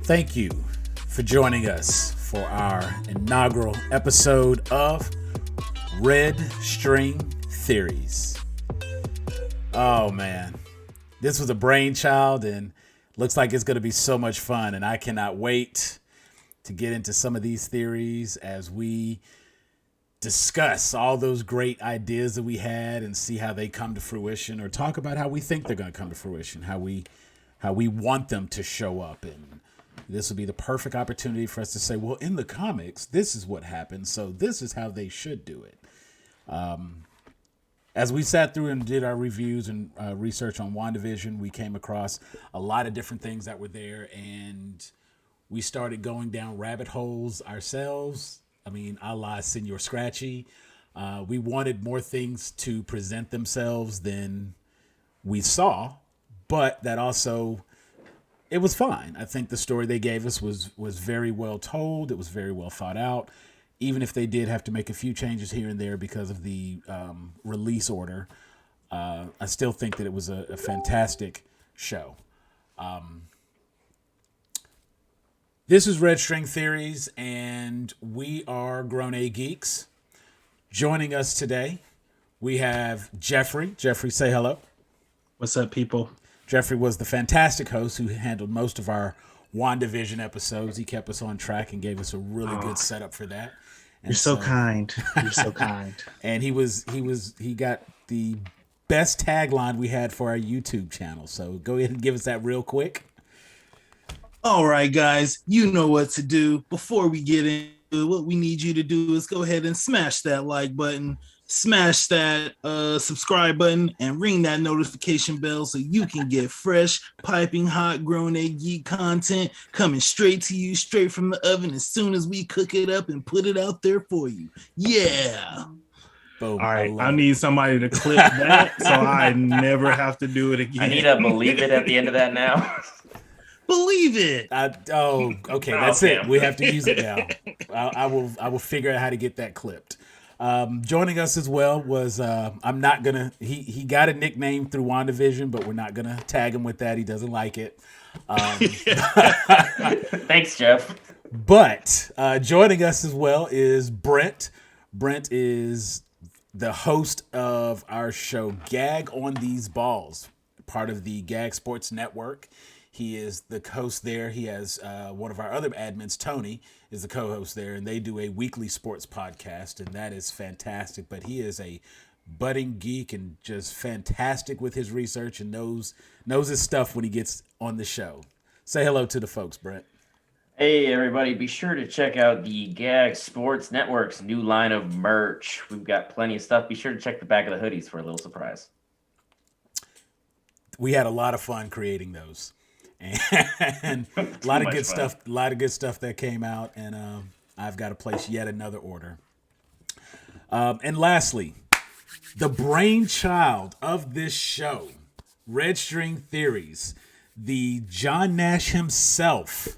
Thank you for joining us for our inaugural episode of Red String Theories. Oh man, this was a brainchild and looks like it's going to be so much fun, and I cannot wait to get into some of these theories as we discuss all those great ideas that we had and see how they come to fruition, or talk about how we think they're going to come to fruition, how we want them to show up. And this will be the perfect opportunity for us to say, well, in the comics, this is what happened, so this is how they should do it. As we sat through and did our reviews and research on WandaVision, we came across a lot of different things that were there, and we started going down rabbit holes ourselves. I mean, a la Senor Scratchy. We wanted more things to present themselves than we saw, but that also, it was fine. I think the story they gave us was very well told. It was very well thought out. Even if they did have to make a few changes here and there because of the release order, I still think that it was a fantastic show. This is Red String Theories, and we are Grown A Geeks. Joining us today, we have Jeffrey. Jeffrey, say hello. What's up, people? Jeffrey was the fantastic host who handled most of our WandaVision episodes. He kept us on track and gave us a really good setup for that. And you're so kind. You're so kind. And he got the best tagline we had for our YouTube channel. So go ahead and give us that real quick. All right, guys, you know what to do. Before we get into it, what we need you to do is go ahead and smash that like button, smash that subscribe button, and ring that notification bell so you can get fresh, piping hot Grown A Geek content coming straight to you, straight from the oven as soon as we cook it up and put it out there for you. Yeah. Boom. All right, I need somebody to clip that so I never have to do it again. I need to believe it at the end of that now. Believe it. Okay, that's it. We have to use it now. I will figure out how to get that clipped. Joining us as well was I'm not gonna. He got a nickname through WandaVision, but we're not gonna tag him with that. He doesn't like it. Thanks, Jeff. But joining us as well is Brent. Brent is the host of our show Gag on These Balls, part of the Gag Sports Network. He is the host there. He has one of our other admins, Tony, is the co-host there, and they do a weekly sports podcast, and that is fantastic. But he is a budding geek and just fantastic with his research and knows his stuff when he gets on the show. Say hello to the folks, Brent. Hey, everybody. Be sure to check out the Gag Sports Network's new line of merch. We've got plenty of stuff. Be sure to check the back of the hoodies for a little surprise. We had a lot of fun creating those. And a lot of good stuff that came out, and I've got to place yet another order. And lastly, the brainchild of this show, Red String Theories, the John Nash himself,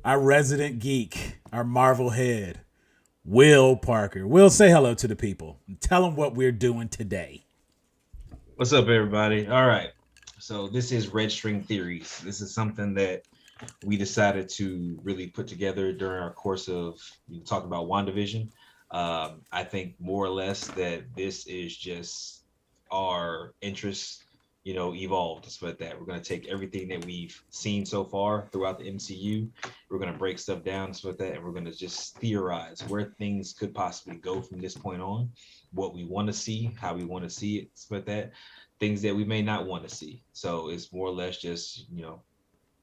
our resident geek, our Marvel head, Will Parker. Will, say hello to the people. Tell them what we're doing today. What's up, everybody? All right. So this is Red String Theories. This is something that we decided to really put together during our course of talking about WandaVision. I think more or less that this is just our interests, evolved. Just like that. We're going to take everything that we've seen so far throughout the MCU. We're going to break stuff down, stuff like that, and we're going to just theorize where things could possibly go from this point on, what we want to see, how we want to see it, stuff like that. Things that we may not want to see. So it's more or less just, a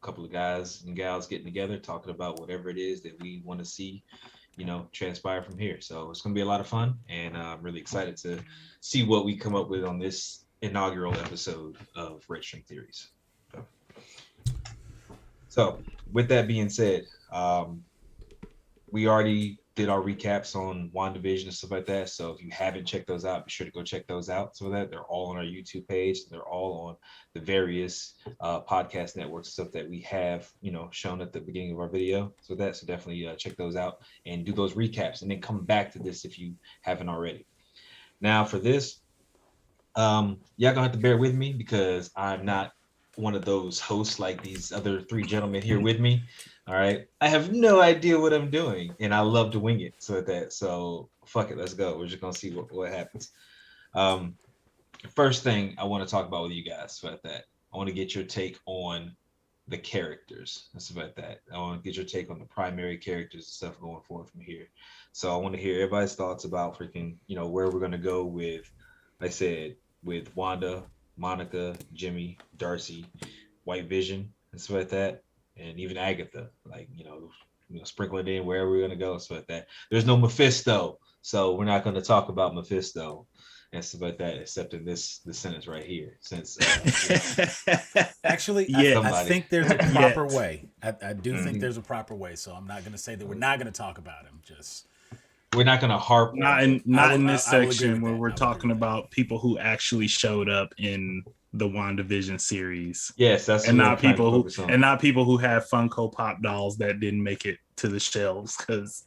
couple of guys and gals getting together, talking about whatever it is that we want to see, transpire from here. So it's going to be a lot of fun, and I'm really excited to see what we come up with on this inaugural episode of Red String Theories. So with that being said, we already did our recaps on WandaVision and stuff like that. So if you haven't checked those out, be sure to go check those out. So that they're all on our YouTube page. They're all on the various podcast networks, stuff that we have, shown at the beginning of our video. So definitely check those out and do those recaps, and then come back to this if you haven't already. Now for this, y'all gonna have to bear with me because I'm not one of those hosts like these other three gentlemen here with me. All right. I have no idea what I'm doing, and I love to wing it. So fuck it, let's go. We're just gonna see what happens. Um, First thing I want to talk about with you guys about that. I want to get your take on the characters. That's about that. I want to get your take on the primary characters and stuff going forward from here. So I want to hear everybody's thoughts about freaking, where we're gonna go with, like I said, with Wanda, Monica, Jimmy, Darcy, White Vision, and stuff like that, and even Agatha. Like, sprinkle it in wherever we're gonna go, stuff like that. There's no Mephisto, so we're not gonna talk about Mephisto and stuff like that, except in this sentence right here. Since actually, Yeah. I think there's a proper Yes. way. I do think there's a proper way. So I'm not going to say that we're not going to talk about him. Just we're not gonna harp Not on in it. not will- in this I will agree section with where that. we're I will talking agree with that. about people who actually showed up in the WandaVision series. Yes, that's And what I'm not trying to people who focus on. and not people who have Funko Pop dolls that didn't make it to the shelves because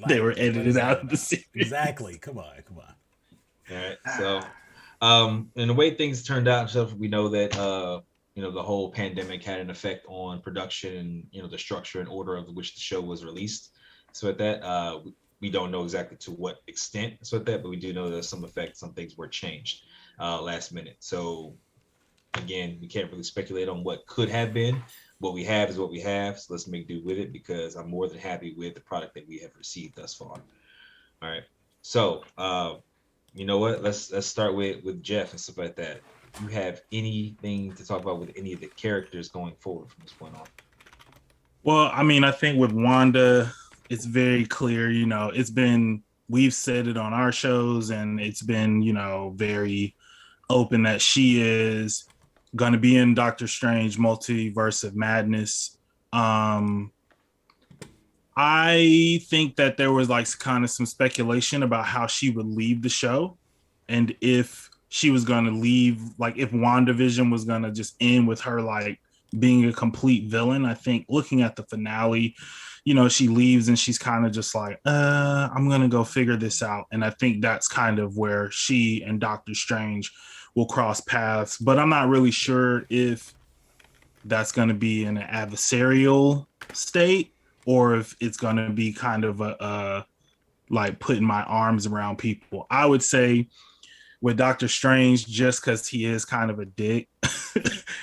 they were What is edited that out of the about? series. Exactly. Come on. All right. So, and the way things turned out and stuff, we know that the whole pandemic had an effect on production and the structure and order of which the show was released. So at that, we don't know exactly to what extent. So at that, but we do know there's some effect. Some things were changed last minute. So again, we can't really speculate on what could have been. What we have is what we have. So let's make do with it because I'm more than happy with the product that we have received thus far. All right. So, you know what? Let's start with Jeff and stuff like that. You have anything to talk about with any of the characters going forward from this point on? Well, I mean, I think with Wanda, it's very clear, we've said it on our shows and it's been, very open that she is going to be in Doctor Strange Multiverse of Madness. I think that there was like kind of some speculation about how she would leave the show and if she was going to leave, like if WandaVision was going to just end with her like being a complete villain. I think looking at the finale, she leaves and she's kind of just like, I'm going to go figure this out. And I think that's kind of where she and Doctor Strange will cross paths. But I'm not really sure if that's going to be in an adversarial state or if it's going to be kind of a like putting my arms around people. I would say with Doctor Strange, just because he is kind of a dick,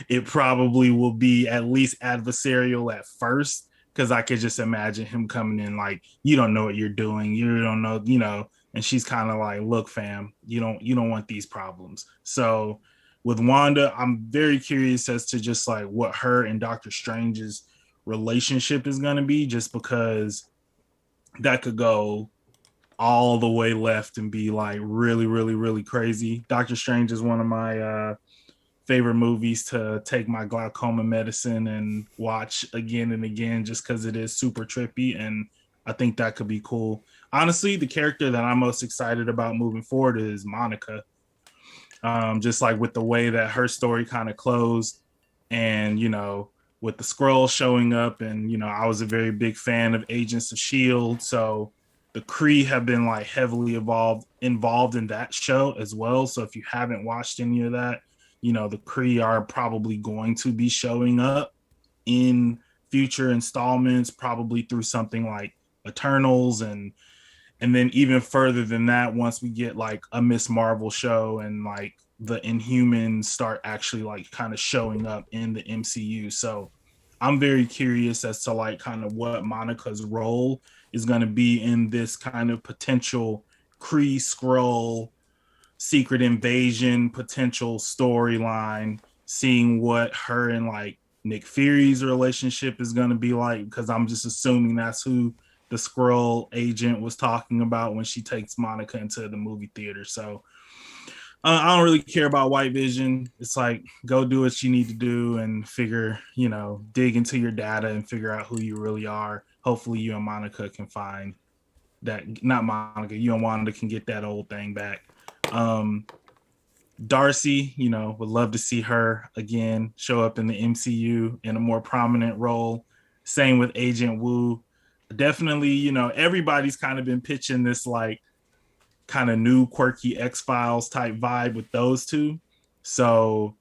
it probably will be at least adversarial at first. Because I could just imagine him coming in like, you don't know what you're doing, you don't know, and she's kind of like, look, fam, you don't want these problems. So with Wanda, I'm very curious as to just like what her and Doctor Strange's relationship is going to be, just because that could go all the way left and be like really, really, really crazy. Doctor Strange is one of my favorite movies to take my glaucoma medicine and watch again and again, just because it is super trippy. And I think that could be cool. Honestly, the character that I'm most excited about moving forward is Monica. Just like with the way that her story kind of closed and, with the Skrull showing up and, I was a very big fan of Agents of S.H.I.E.L.D. So the Kree have been like heavily involved in that show as well. So if you haven't watched any of that, the Kree are probably going to be showing up in future installments, probably through something like Eternals and then even further than that, once we get like a Miss Marvel show and like the Inhumans start actually like kind of showing up in the MCU. So I'm very curious as to like kind of what Monica's role is going to be in this kind of potential Kree Skrull secret invasion potential storyline, seeing what her and like Nick Fury's relationship is going to be like, because I'm just assuming that's who the Skrull agent was talking about when she takes Monica into the movie theater. So I don't really care about White Vision. It's like, go do what you need to do and figure, dig into your data and figure out who you really are. Hopefully you and Monica can find that, not Monica, you and Wanda can get that old thing back. Darcy, would love to see her again show up in the MCU in a more prominent role. Same with Agent Wu. Definitely, everybody's kind of been pitching this like kind of new quirky X-Files type vibe with those two. So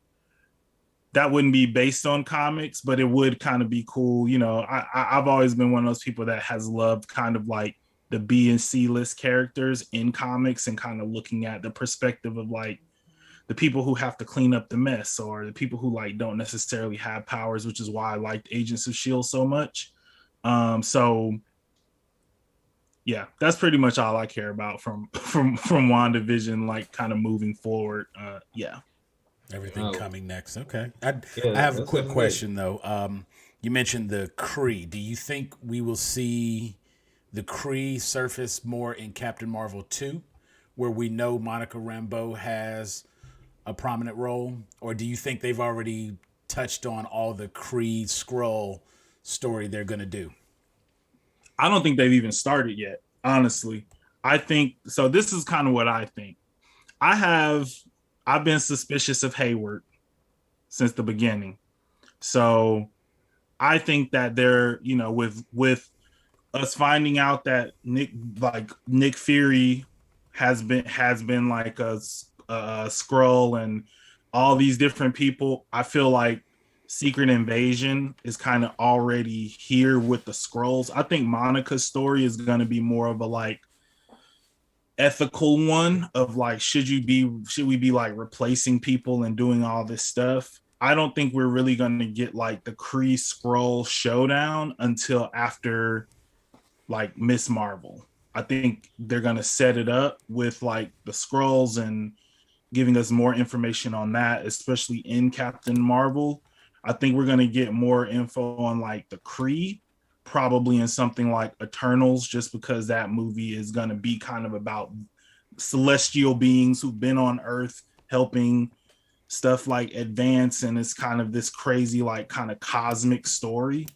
that wouldn't be based on comics, but it would kind of be cool. You know, I've always been one of those people that has loved kind of like the B and C list characters in comics and kind of looking at the perspective of like the people who have to clean up the mess or the people who like don't necessarily have powers, which is why I liked Agents of Shield so much. So yeah, that's pretty much all I care about from WandaVision, like kind of moving forward. Yeah. Everything coming next. Okay. I Yeah, have a that's quick something question though. You mentioned the Kree. Do you think we will see the Kree surface more in Captain Marvel 2, where we know Monica Rambeau has a prominent role? Or do you think they've already touched on all the Kree Skrull story they're going to do? I don't think they've even started yet, honestly. I think so. This is kind of what I think. I've been suspicious of Hayward since the beginning. So I think that they're, you know, with us finding out that Nick Fury has been like a Skrull and all these different people. I feel like Secret Invasion is kind of already here with the Skrulls. I think Monica's story is going to be more of a like ethical one of like should we be like replacing people and doing all this stuff. I don't think we're really going to get like the Kree Skrull showdown until after like Miss Marvel. I think they're going to set it up with like the Skrulls and giving us more information on that, especially in Captain Marvel. I think we're going to get more info on like the Kree, probably in something like Eternals, just because that movie is going to be kind of about celestial beings who've been on Earth helping stuff like advance, and it's kind of this crazy like kind of cosmic story.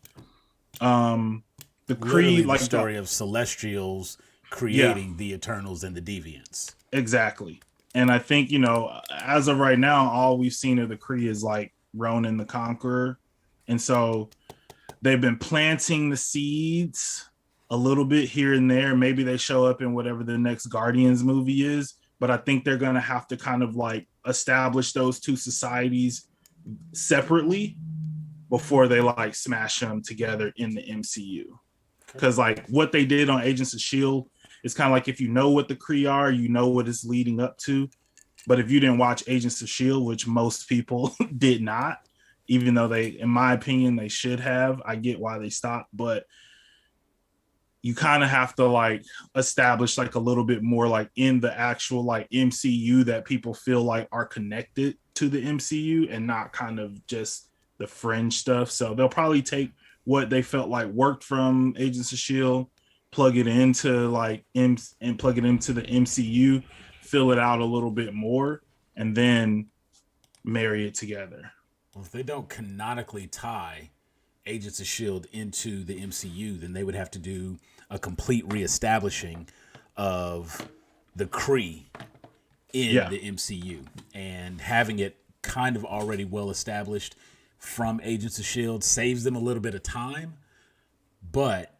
The Literally Kree, like the story of Celestials creating the Eternals and the Deviants. exactly. And I think, you know, as of right now, all we've seen of the Kree is like Ronan the Conqueror. And so they've been planting the seeds a little bit here and there. Maybe they show up in whatever the next Guardians movie is. But I think they're going to have to kind of like establish those two societies separately before they like smash them together in the MCU. Because like what they did on Agents of Shield, it's kind of like if you know what the Kree are, you know what it's leading up to. But if you didn't watch Agents of Shield, which most people did not, even though they, in my opinion, they should have, I get why they stopped. But you kind of have to like establish like a little bit more like in the actual like MCU that people feel like are connected to the MCU and not kind of just the fringe stuff. So they'll probably take what they felt like worked from Agents of Shield, plug it into like and plug it into the MCU, fill it out a little bit more, and then marry it together. Well, if they don't canonically tie Agents of Shield into the MCU, then they would have to do a complete reestablishing of the Kree in the MCU, and having it kind of already well established from Agents of Shield saves them a little bit of time, but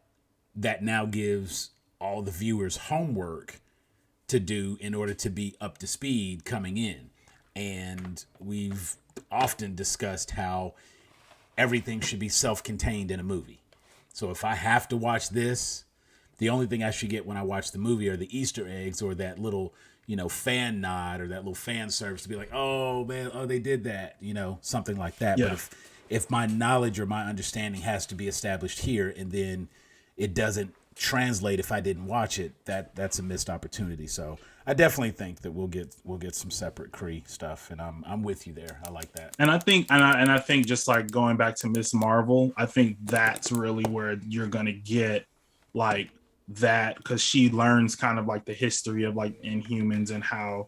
that now gives all the viewers homework to do in order to be up to speed coming in. And we've often discussed how everything should be self-contained in a movie. So if I have to watch this, the only thing I should get when I watch the movie are the Easter eggs or that little, you know, fan nod or that little fan service to be like, oh man, oh, they did that, you know, something like that. Yeah. But if my knowledge or my understanding has to be established here and then it doesn't translate if I didn't watch it, that's a missed opportunity. So I definitely think that we'll get some separate Kree stuff, and I'm with you there. I like that. And I think just like going back to Miss Marvel, I think that's really where you're gonna get like that, because she learns kind of like the history of like Inhumans and how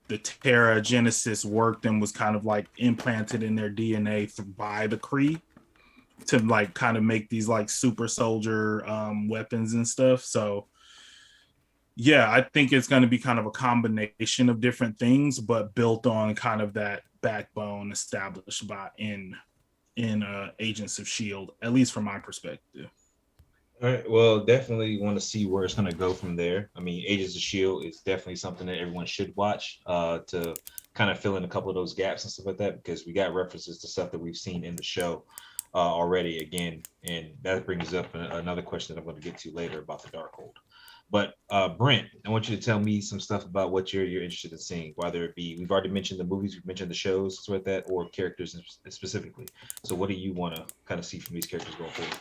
the Terra Genesis worked and was kind of like implanted in their DNA by the Kree to like kind of make these like super soldier weapons and stuff. So yeah, I think it's going to be kind of a combination of different things, but built on kind of that backbone established by in Agents of Shield, at least from my perspective. All right. Well, definitely want to see where it's going to go from there. I mean, Agents of Shield is definitely something that everyone should watch to kind of fill in a couple of those gaps and stuff like that, because we got references to stuff that we've seen in the show already again. And that brings up another question that I'm going to get to later about the Darkhold. But Brent, I want you to tell me some stuff about what you're interested in seeing, whether it be, we've already mentioned the movies, we've mentioned the shows, stuff like that, or characters specifically. So what do you want to kind of see from these characters going forward?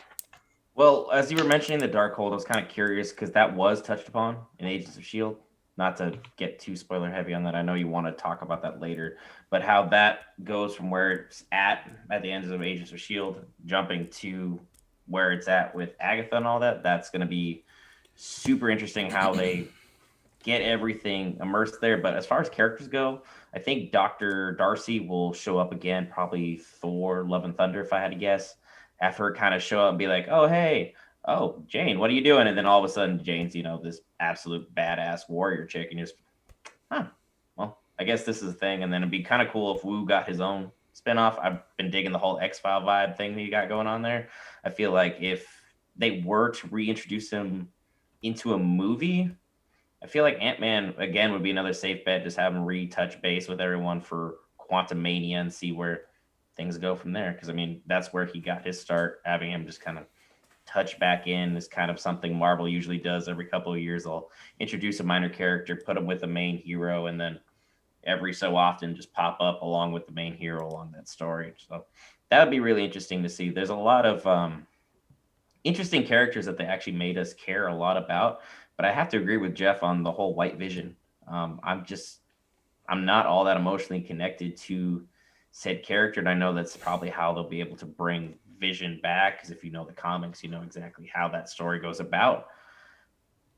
Well, as you were mentioning the Darkhold, I was kind of curious because that was touched upon in Agents of S.H.I.E.L.D. Not to get too spoiler heavy on that. I know you want to talk about that later, but how that goes from where it's at the ends of Agents of S.H.I.E.L.D., jumping to where it's at with Agatha and all that, that's going to be super interesting how they get everything immersed there. But as far as characters go, I think Dr. Darcy will show up again, probably Thor, Love and Thunder, if I had to guess. Have her kind of show up and be like, oh, hey, oh, Jane, what are you doing? And then all of a sudden, Jane's, this absolute badass warrior chick. And just, well, I guess this is a thing. And then it'd be kind of cool if Wu got his own spinoff. I've been digging the whole X-File vibe thing that you got going on there. I feel like if they were to reintroduce him into a movie, I feel like Ant-Man, again, would be another safe bet. Just have him retouch base with everyone for Quantum Mania and see where things go from there. Because, that's where he got his start. Having him just kind of touch back in is kind of something Marvel usually does every couple of years. They'll introduce a minor character, put him with the main hero, and then every so often just pop up along with the main hero along that story. So that would be really interesting to see. There's a lot of interesting characters that they actually made us care a lot about. But I have to agree with Jeff on the whole White Vision. I'm not all that emotionally connected to said character. And I know that's probably how they'll be able to bring Vision back. Because if you know the comics, you know exactly how that story goes about.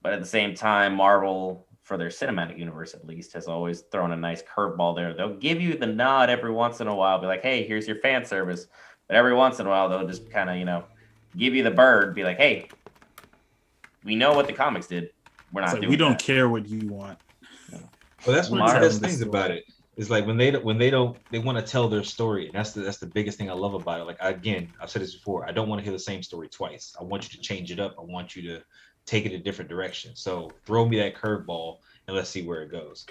But at the same time, Marvel, for their cinematic universe at least, has always thrown a nice curveball there. They'll give you the nod every once in a while, be like, hey, here's your fan service. But every once in a while, they'll just kind of, give you the bird, be like, hey, we know what the comics did. We're not doing we don't that. care what you want. Well, that's one of the best things about it. Is like when they want to tell their story, and that's the biggest thing I love about it. Like, again, I've said this before, I don't want to hear the same story twice. I want you to change it up. I want you to take it a different direction. So throw me that curveball and let's see where it goes.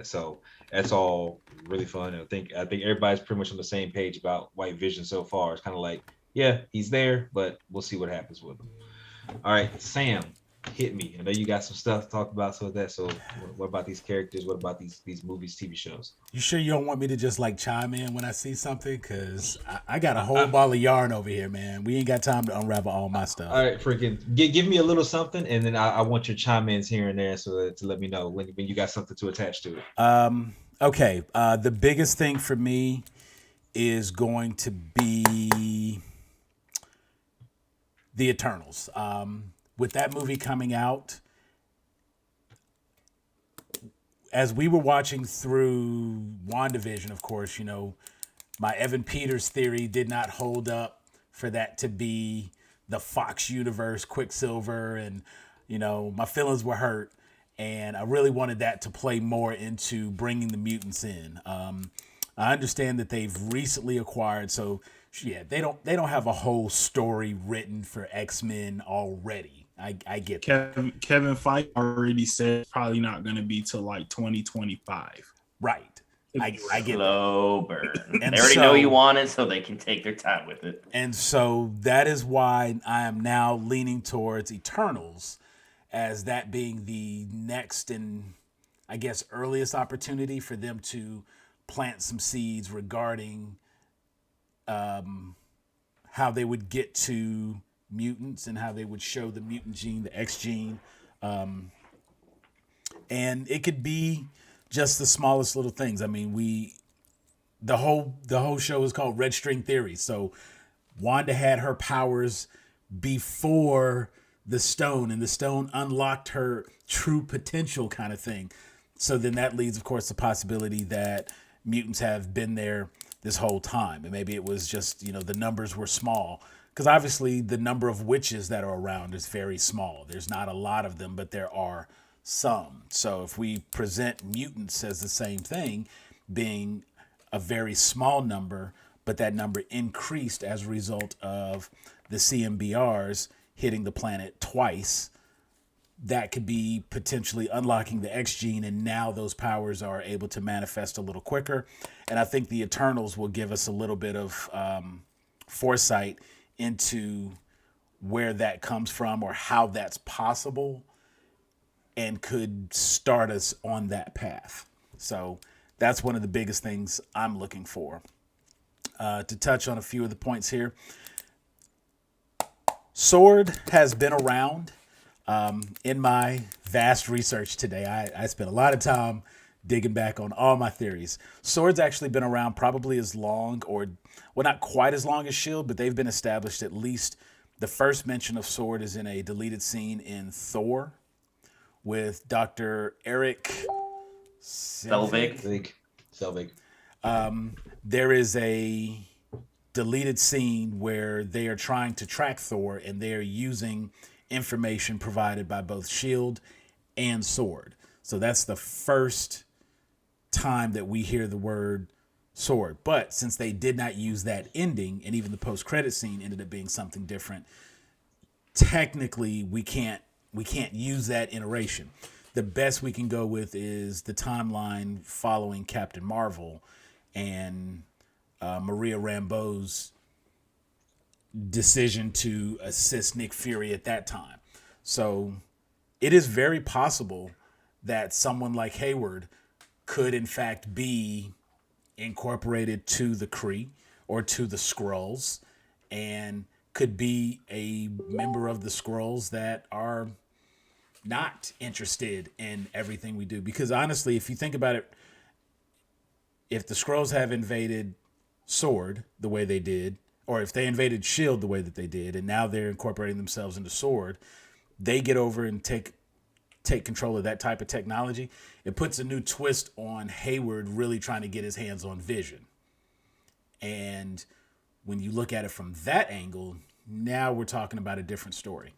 So that's all really fun. And I think everybody's pretty much on the same page about White Vision so far. It's kind of like, yeah, he's there, but we'll see what happens with him. All right, Sam, hit me. I know you got some stuff to talk about. So what about these characters? What about these movies, TV shows? You sure you don't want me to just chime in when I see something? Because I got a whole ball of yarn over here, man. We ain't got time to unravel all my stuff. All right, freaking give me a little something, and then I want your chime ins here and there to let me know when you got something to attach to it. Okay. The biggest thing for me is going to be the Eternals. With that movie coming out, as we were watching through WandaVision, of course, my Evan Peters theory did not hold up for that to be the Fox universe Quicksilver, and my feelings were hurt, and I really wanted that to play more into bringing the mutants in. I understand that they've recently acquired, so yeah, they don't have a whole story written for X-Men already. I get that. Kevin Feige already said it's probably not going to be till 2025. Right. I get slow burn. And they already know you want it, so they can take their time with it. And so that is why I am now leaning towards Eternals as that being the next and I guess earliest opportunity for them to plant some seeds regarding how they would get to mutants and how they would show the mutant gene, the X gene. And it could be just the smallest little things. The whole show is called Red String Theory. So Wanda had her powers before the stone, and the stone unlocked her true potential kind of thing. So then that leads, of course, the possibility that mutants have been there this whole time. And maybe it was just, the numbers were small. Because obviously the number of witches that are around is very small. There's not a lot of them, but there are some. So if we present mutants as the same thing, being a very small number, but that number increased as a result of the CMBRs hitting the planet twice, that could be potentially unlocking the X gene, and now those powers are able to manifest a little quicker. And I think the Eternals will give us a little bit of foresight into where that comes from or how that's possible, and could start us on that path. So that's one of the biggest things I'm looking for. To touch on a few of the points here, Sword has been around. In my vast research today, I spent a lot of time digging back on all my theories. Sword's actually been around probably as long, or well, not quite as long as Shield, but they've been established. At least the first mention of Sword is in a deleted scene in Thor with Dr. Eric Selvig. There is a deleted scene where they are trying to track Thor, and they are using information provided by both Shield and Sword. So that's the first time that we hear the word Sword. But since they did not use that ending, and even the post-credit scene ended up being something different, technically we can't use that iteration. The best we can go with is the timeline following Captain Marvel and Maria Rambeau's decision to assist Nick Fury at that time. So it is very possible that someone like Hayward could in fact be incorporated to the Kree or to the Skrulls, and could be a member of the Skrulls that are not interested in everything we do. Because honestly, if you think about it, if the Skrulls have invaded Sword the way they did, or if they invaded Shield the way that they did, and now they're incorporating themselves into Sword, they get over and take control of that type of technology. It puts a new twist on Hayward really trying to get his hands on Vision. And when you look at it from that angle, now we're talking about a different story.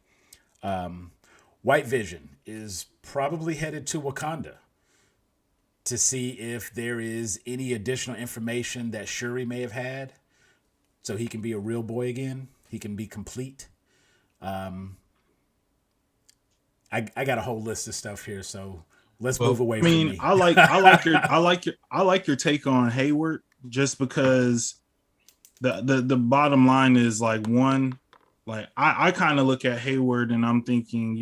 White Vision is probably headed to Wakanda to see if there is any additional information that Shuri may have had, so he can be a real boy again. He can be complete. I got a whole list of stuff here, so let's move away from me. I like your take on Hayward, just because the bottom line is like, one, like I kind of look at Hayward and I'm thinking,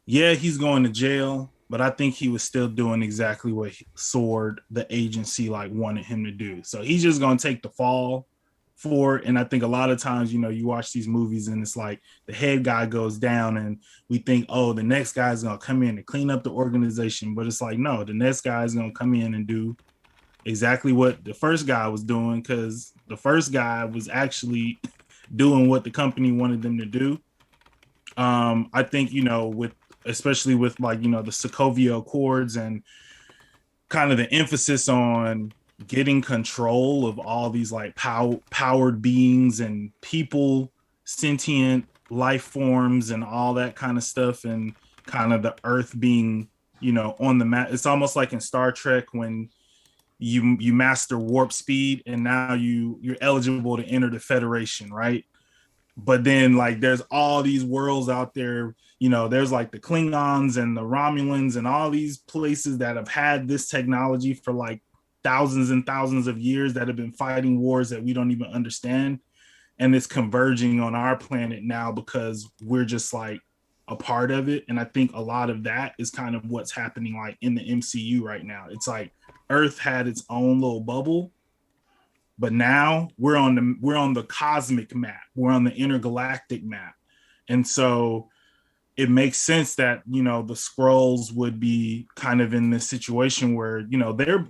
yeah, he's going to jail, but I think he was still doing exactly what Sword, the agency, like wanted him to do. So he's just going to take the fall for it. And I think a lot of times, you watch these movies and it's like the head guy goes down and we think, oh, the next guy's going to come in and clean up the organization. But it's like, no, the next guy is going to come in and do exactly what the first guy was doing, because the first guy was actually doing what the company wanted them to do. I think, especially with like, the Sokovia Accords and kind of the emphasis on getting control of all these like powered beings and people, sentient life forms and all that kind of stuff, and kind of the Earth being, on the map. It's almost like in Star Trek when you master warp speed and now you're eligible to enter the Federation, right? But then like there's all these worlds out there, there's like the Klingons and the Romulans and all these places that have had this technology for like thousands and thousands of years, that have been fighting wars that we don't even understand. And it's converging on our planet now because we're just like a part of it. And I think a lot of that is kind of what's happening like in the MCU right now. It's like Earth had its own little bubble, but now we're on the cosmic map. We're on the intergalactic map. And so it makes sense that, the Skrulls would be kind of in this situation where,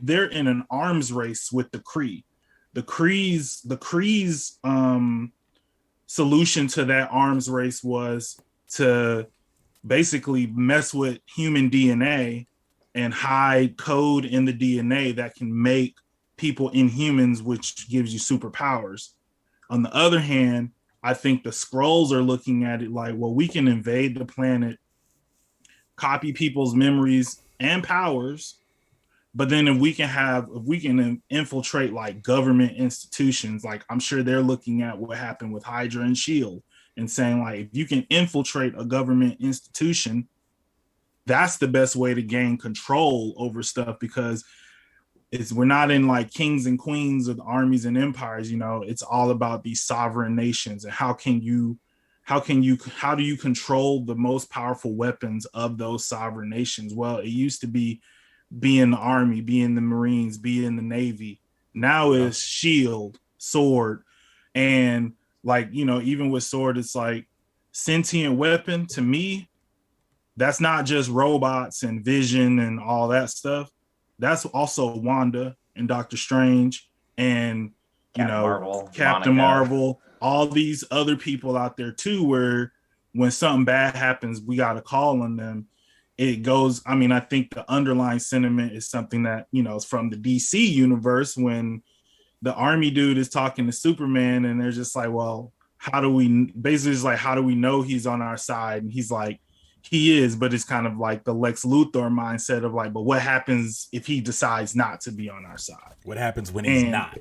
they're in an arms race with the Kree. The Kree's solution to that arms race was to basically mess with human DNA and hide code in the DNA that can make people Inhumans, which gives you superpowers. On the other hand, I think the Skrulls are looking at it like, well, we can invade the planet, copy people's memories and powers, but then if we can infiltrate like government institutions, like I'm sure they're looking at what happened with Hydra and Shield. and saying like, if you can infiltrate a government institution, that's the best way to gain control over stuff, because we're not in like kings and queens of armies and empires. It's all about these sovereign nations, and how do you control the most powerful weapons of those sovereign nations? Well, it used to be in the army, be in the Marines, be in the Navy. Now it's shield, sword, and like, even with sword, it's like sentient weapon. To me, that's not just robots and vision and all that stuff. That's also Wanda and Doctor Strange and Captain Marvel, all these other people out there too, where when something bad happens, we got to call on them. It goes, I think the underlying sentiment is something that, is from the DC universe, when the army dude is talking to Superman and they're just like, well, how do we know he's on our side? And he's like, he is, but it's kind of like the Lex Luthor mindset of like, but what happens if he decides not to be on our side? What happens when he's not?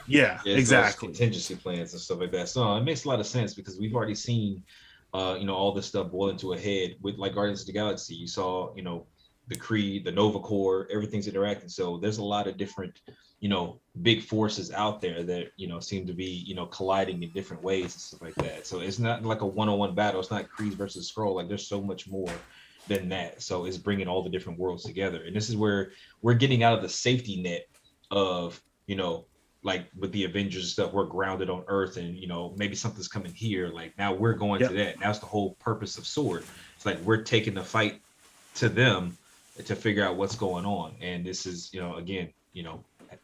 Yeah, exactly. Contingency plans and stuff like that. So it makes a lot of sense, because we've already seen all this stuff boiling to a head with like Guardians of the Galaxy. You saw, the Kree, the Nova Corps, everything's interacting. So there's a lot of different, big forces out there that, seem to be, colliding in different ways and stuff like that. So it's not like a one-on-one battle. It's not Kree versus Skrull. Like, there's so much more than that. So it's bringing all the different worlds together. And this is where we're getting out of the safety net of, like with the Avengers and stuff, we're grounded on Earth, and maybe something's coming here. Like, now we're going to that. That's the whole purpose of Sword. It's like we're taking the fight to them to figure out what's going on. And this is, again,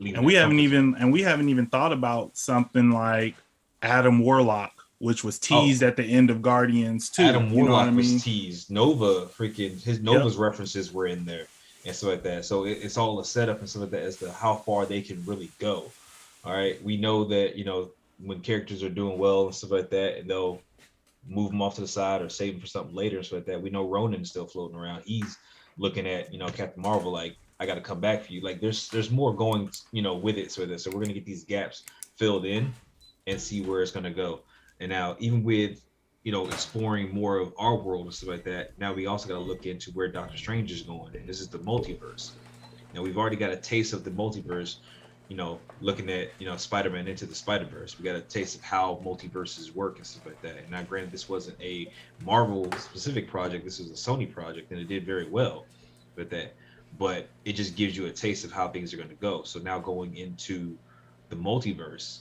and we haven't even thought about something like Adam Warlock, which was teased at the end of Guardians too. Adam Warlock was teased. Nova's references were in there and stuff like that. So it's all a setup and stuff like that as to how far they can really go. All right, we know that when characters are doing well and stuff like that, and they'll move them off to the side or save them for something later and stuff like that. We know Ronan's still floating around. He's looking at Captain Marvel like, I got to come back for you. Like, there's more going with it. So we're gonna get these gaps filled in and see where it's gonna go. And now, even with exploring more of our world and stuff like that, now we also got to look into where Doctor Strange is going, and this is the multiverse. Now we've already got a taste of the multiverse. Looking at, Spider-Man Into the Spider-Verse, we got a taste of how multiverses work and stuff like that. And now, granted, this wasn't a Marvel specific project, this was a Sony project, and it did very well with that. But it just gives you a taste of how things are going to go. So now going into the multiverse,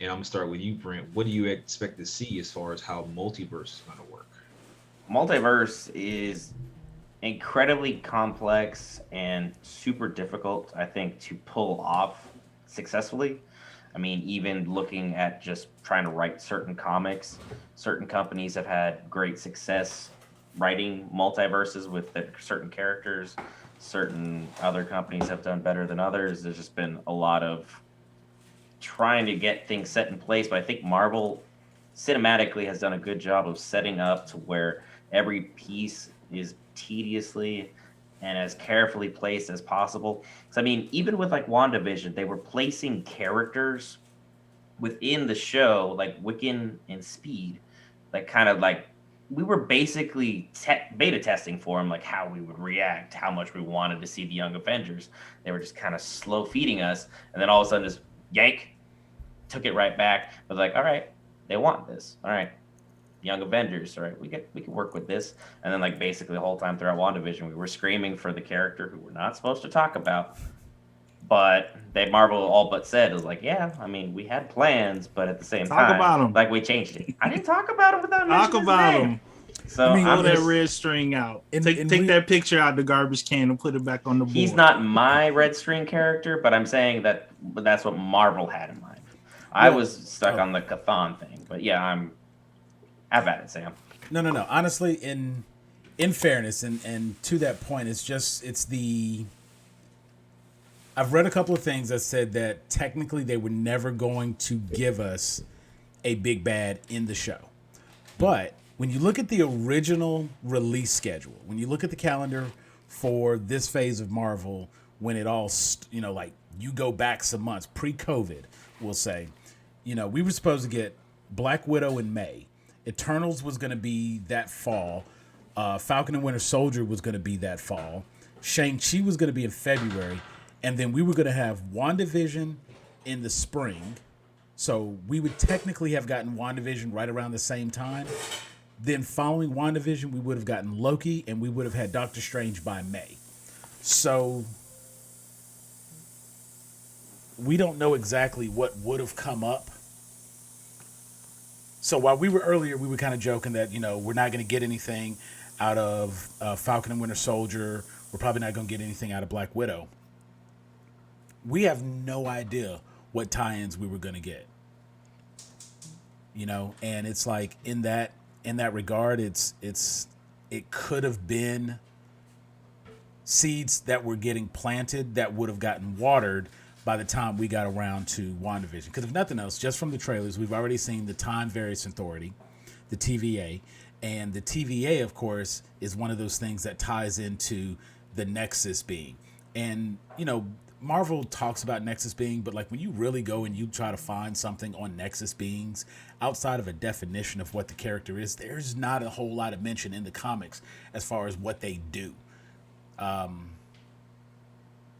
and I'm gonna start with you, Brent. What do you expect to see as far as how multiverse is going to work? Multiverse is incredibly complex and super difficult, I think, to pull off successfully. I mean, even looking at just trying to write certain comics, certain companies have had great success writing multiverses with certain characters. Certain other companies have done better than others. There's just been a lot of trying to get things set in place, but I think Marvel cinematically has done a good job of setting up to where every piece is tediously and as carefully placed as possible. So I mean, even with like WandaVision, they were placing characters within the show, like Wiccan and Speed, like kind of like we were basically beta testing for them, like how we would react, how much we wanted to see the Young Avengers. They were just kind of slow feeding us, and then all of a sudden just yank, took it right back. I was like, all right, they want this. All right, Young Avengers. All right, we can work with this. And then like basically the whole time throughout WandaVision, we were screaming for the character who we're not supposed to talk about. But Marvel all but said, it was like, yeah, I mean, we had plans, but at the same time, like we changed it. I didn't talk about him without mentioning his name. So throw that red string out. Take that picture out the garbage can and put it back on the board. He's not my red string character, but I'm saying that's what Marvel had in mind. I was stuck on the Chthon thing, but yeah, have at it, Sam. No. Honestly, in fairness, and to that point, I've read a couple of things that said that technically they were never going to give us a big bad in the show. But when you look at the original release schedule, when you look at the calendar for this phase of Marvel, when it all, like you go back some months, pre-COVID, we'll say, we were supposed to get Black Widow in May. Eternals was going to be that fall. Falcon and Winter Soldier was going to be that fall. Shang-Chi was going to be in February. And then we were going to have WandaVision in the spring. So we would technically have gotten WandaVision right around the same time. Then following WandaVision, we would have gotten Loki, and we would have had Doctor Strange by May. So we don't know exactly what would have come up. So while we were earlier, we were kind of joking that, we're not going to get anything out of Falcon and Winter Soldier. We're probably not going to get anything out of Black Widow. We have no idea what tie-ins we were going to get. And it's like in that regard, it could have been seeds that were getting planted that would have gotten watered by the time we got around to WandaVision. Because if nothing else, just from the trailers, we've already seen the Time Variance Authority, the TVA. And the TVA, of course, is one of those things that ties into the Nexus being. And, Marvel talks about Nexus being, but like when you really go and you try to find something on Nexus beings outside of a definition of what the character is, there's not a whole lot of mention in the comics as far as what they do.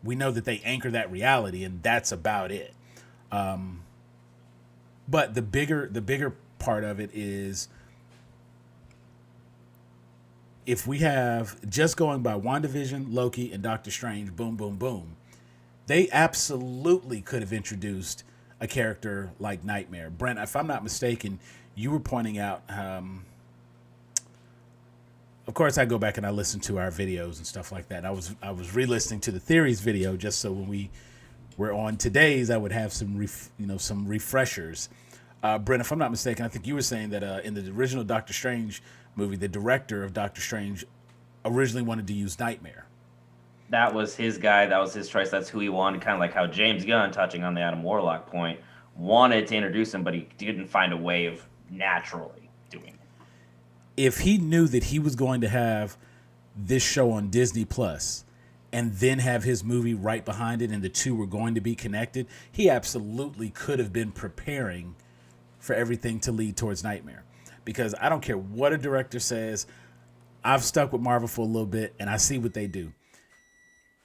We know that they anchor that reality, and that's about it. But the bigger part of it is, if we have just going by WandaVision, Loki, and Doctor Strange, boom, boom, boom, they absolutely could have introduced a character like Nightmare. Brent, if I'm not mistaken, you were pointing out, of course, I go back and I listen to our videos and stuff like that. I was re-listening to the Theories video just so when we were on today's, I would have some some refreshers. Brent, if I'm not mistaken, I think you were saying that in the original Doctor Strange movie, the director of Doctor Strange originally wanted to use Nightmare. That was his guy. That was his choice. That's who he wanted. Kind of like how James Gunn, touching on the Adam Warlock point, wanted to introduce him, but he didn't find a way of naturally doing it. If he knew that he was going to have this show on Disney Plus and then have his movie right behind it and the two were going to be connected, he absolutely could have been preparing for everything to lead towards Nightmare. Because I don't care what a director says, I've stuck with Marvel for a little bit and I see what they do.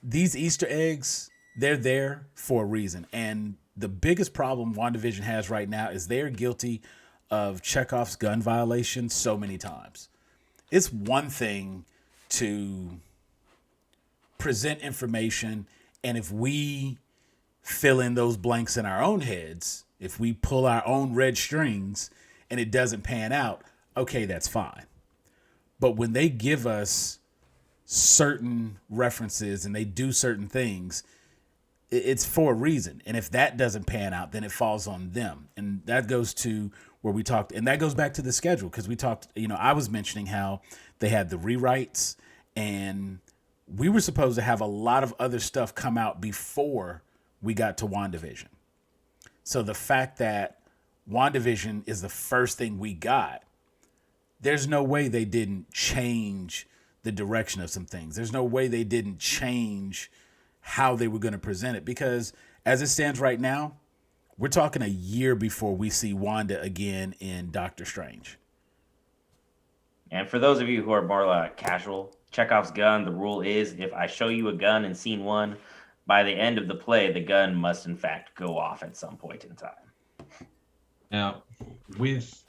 These Easter eggs, they're there for a reason. And the biggest problem WandaVision has right now is they're guilty of Chekhov's gun violation so many times. It's one thing to present information, and if we fill in those blanks in our own heads, if we pull our own red strings and it doesn't pan out, okay, that's fine. But when they give us certain references and they do certain things, it's for a reason. And if that doesn't pan out, then it falls on them. And that goes to where we talked, and that goes back to the schedule, because we talked, I was mentioning how they had the rewrites, and we were supposed to have a lot of other stuff come out before we got to WandaVision. So the fact that WandaVision is the first thing we got, there's no way they didn't change the direction of some things. There's no way they didn't change how they were going to present it, because as it stands right now, we're talking a year before we see Wanda again in Doctor Strange. And for those of you who are more casual, Chekhov's gun, the rule is if I show you a gun in scene 1, by the end of the play, the gun must in fact go off at some point in time. Now, with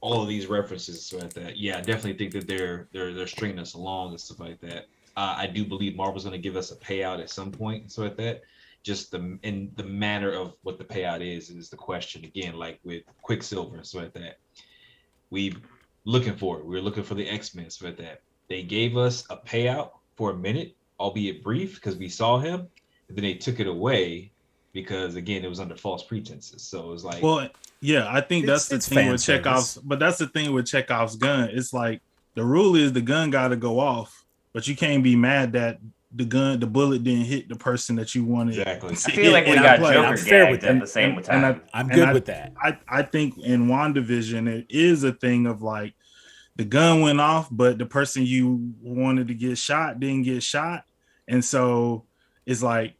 all of these references like that, yeah, I definitely think that they're stringing us along and stuff like that. I do believe Marvel's going to give us a payout at some point and stuff like that. Just in the manner of what the payout is the question. Again, like with Quicksilver and stuff like that. We looking for it. We were looking for the X-Men, stuff like that. They gave us a payout for a minute, albeit brief, because we saw him. And then they took it away because, again, it was under false pretenses. So it was like, well, yeah, I think that's the thing with Chekhov's. But that's the thing with Chekhov's gun. It's like the rule is the gun got to go off, but you can't be mad that the bullet didn't hit the person that you wanted. Exactly. I feel like we got Joker gagged at the same time. I'm good with that. I think in WandaVision, it is a thing of like the gun went off, but the person you wanted to get shot didn't get shot. And so it's like,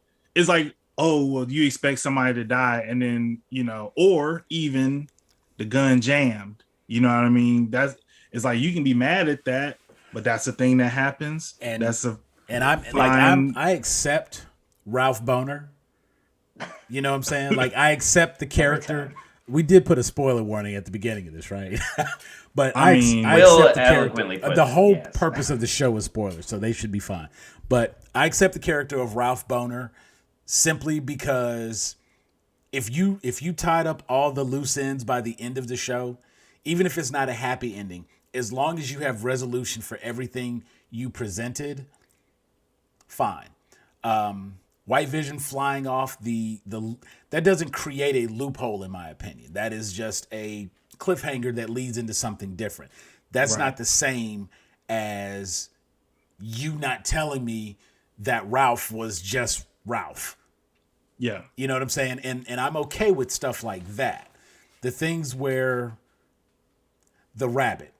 oh, well, you expect somebody to die and then, or even the gun jammed You know what I mean? It's like you can be mad at that, but that's the thing that happens. And that's a and I'm like fine. I accept Ralph Boner. You know what I'm saying? Like I accept the character. We did put a spoiler warning at the beginning of this, right? But I mean, I Will accept the eloquently character. puts The it, whole yes. purpose of the show is spoilers, so they should be fine. But I accept the character of Ralph Boner simply because if you tied up all the loose ends by the end of the show, even if it's not a happy ending, as long as you have resolution for everything you presented, fine. White Vision flying off the that doesn't create a loophole in my opinion. That is just a cliffhanger that leads into something different. That's Right. not the same as you not telling me that Ralph was just Ralph. yeah, You know what I'm saying? And I'm okay with stuff like that. The things where the rabbit.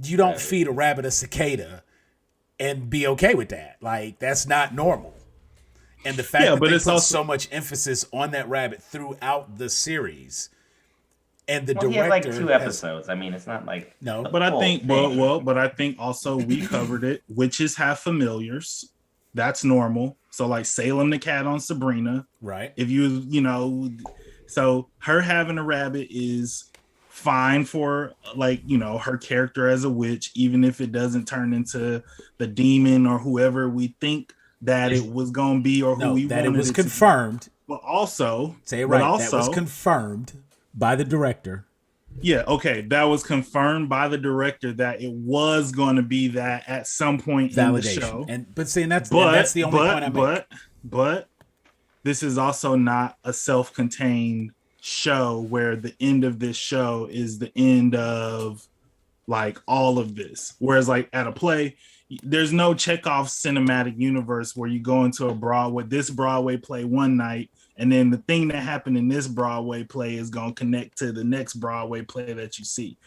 You don't feed a rabbit a cicada and be okay with that. Like that's not normal. And the fact Yeah, that but they it's put also- so much emphasis on that rabbit throughout the series, and the Well, he director had like 2 has- episodes. I mean, it's not like No. the but I full think thing. but I think also we covered it. Witches have familiars. That's normal. So like Salem the cat on Sabrina. right. If you know, so her having a rabbit is fine for like her character as a witch, even if it doesn't turn into the demon or whoever we think that it was gonna be or who No, we that it wanted was it to be. confirmed. But also, Say it but right. That was also, confirmed by the director. yeah, okay, that was confirmed by the director that it was going to be that at some point in the Validation. show. But see, and that's But the only point I make. but this is also not a self-contained show where the end of this show is the end of like all of this. Whereas like at a play, there's no Chekhov cinematic universe where you go into this Broadway play one night, and then the thing that happened in this Broadway play is going to connect to the next Broadway play that you see.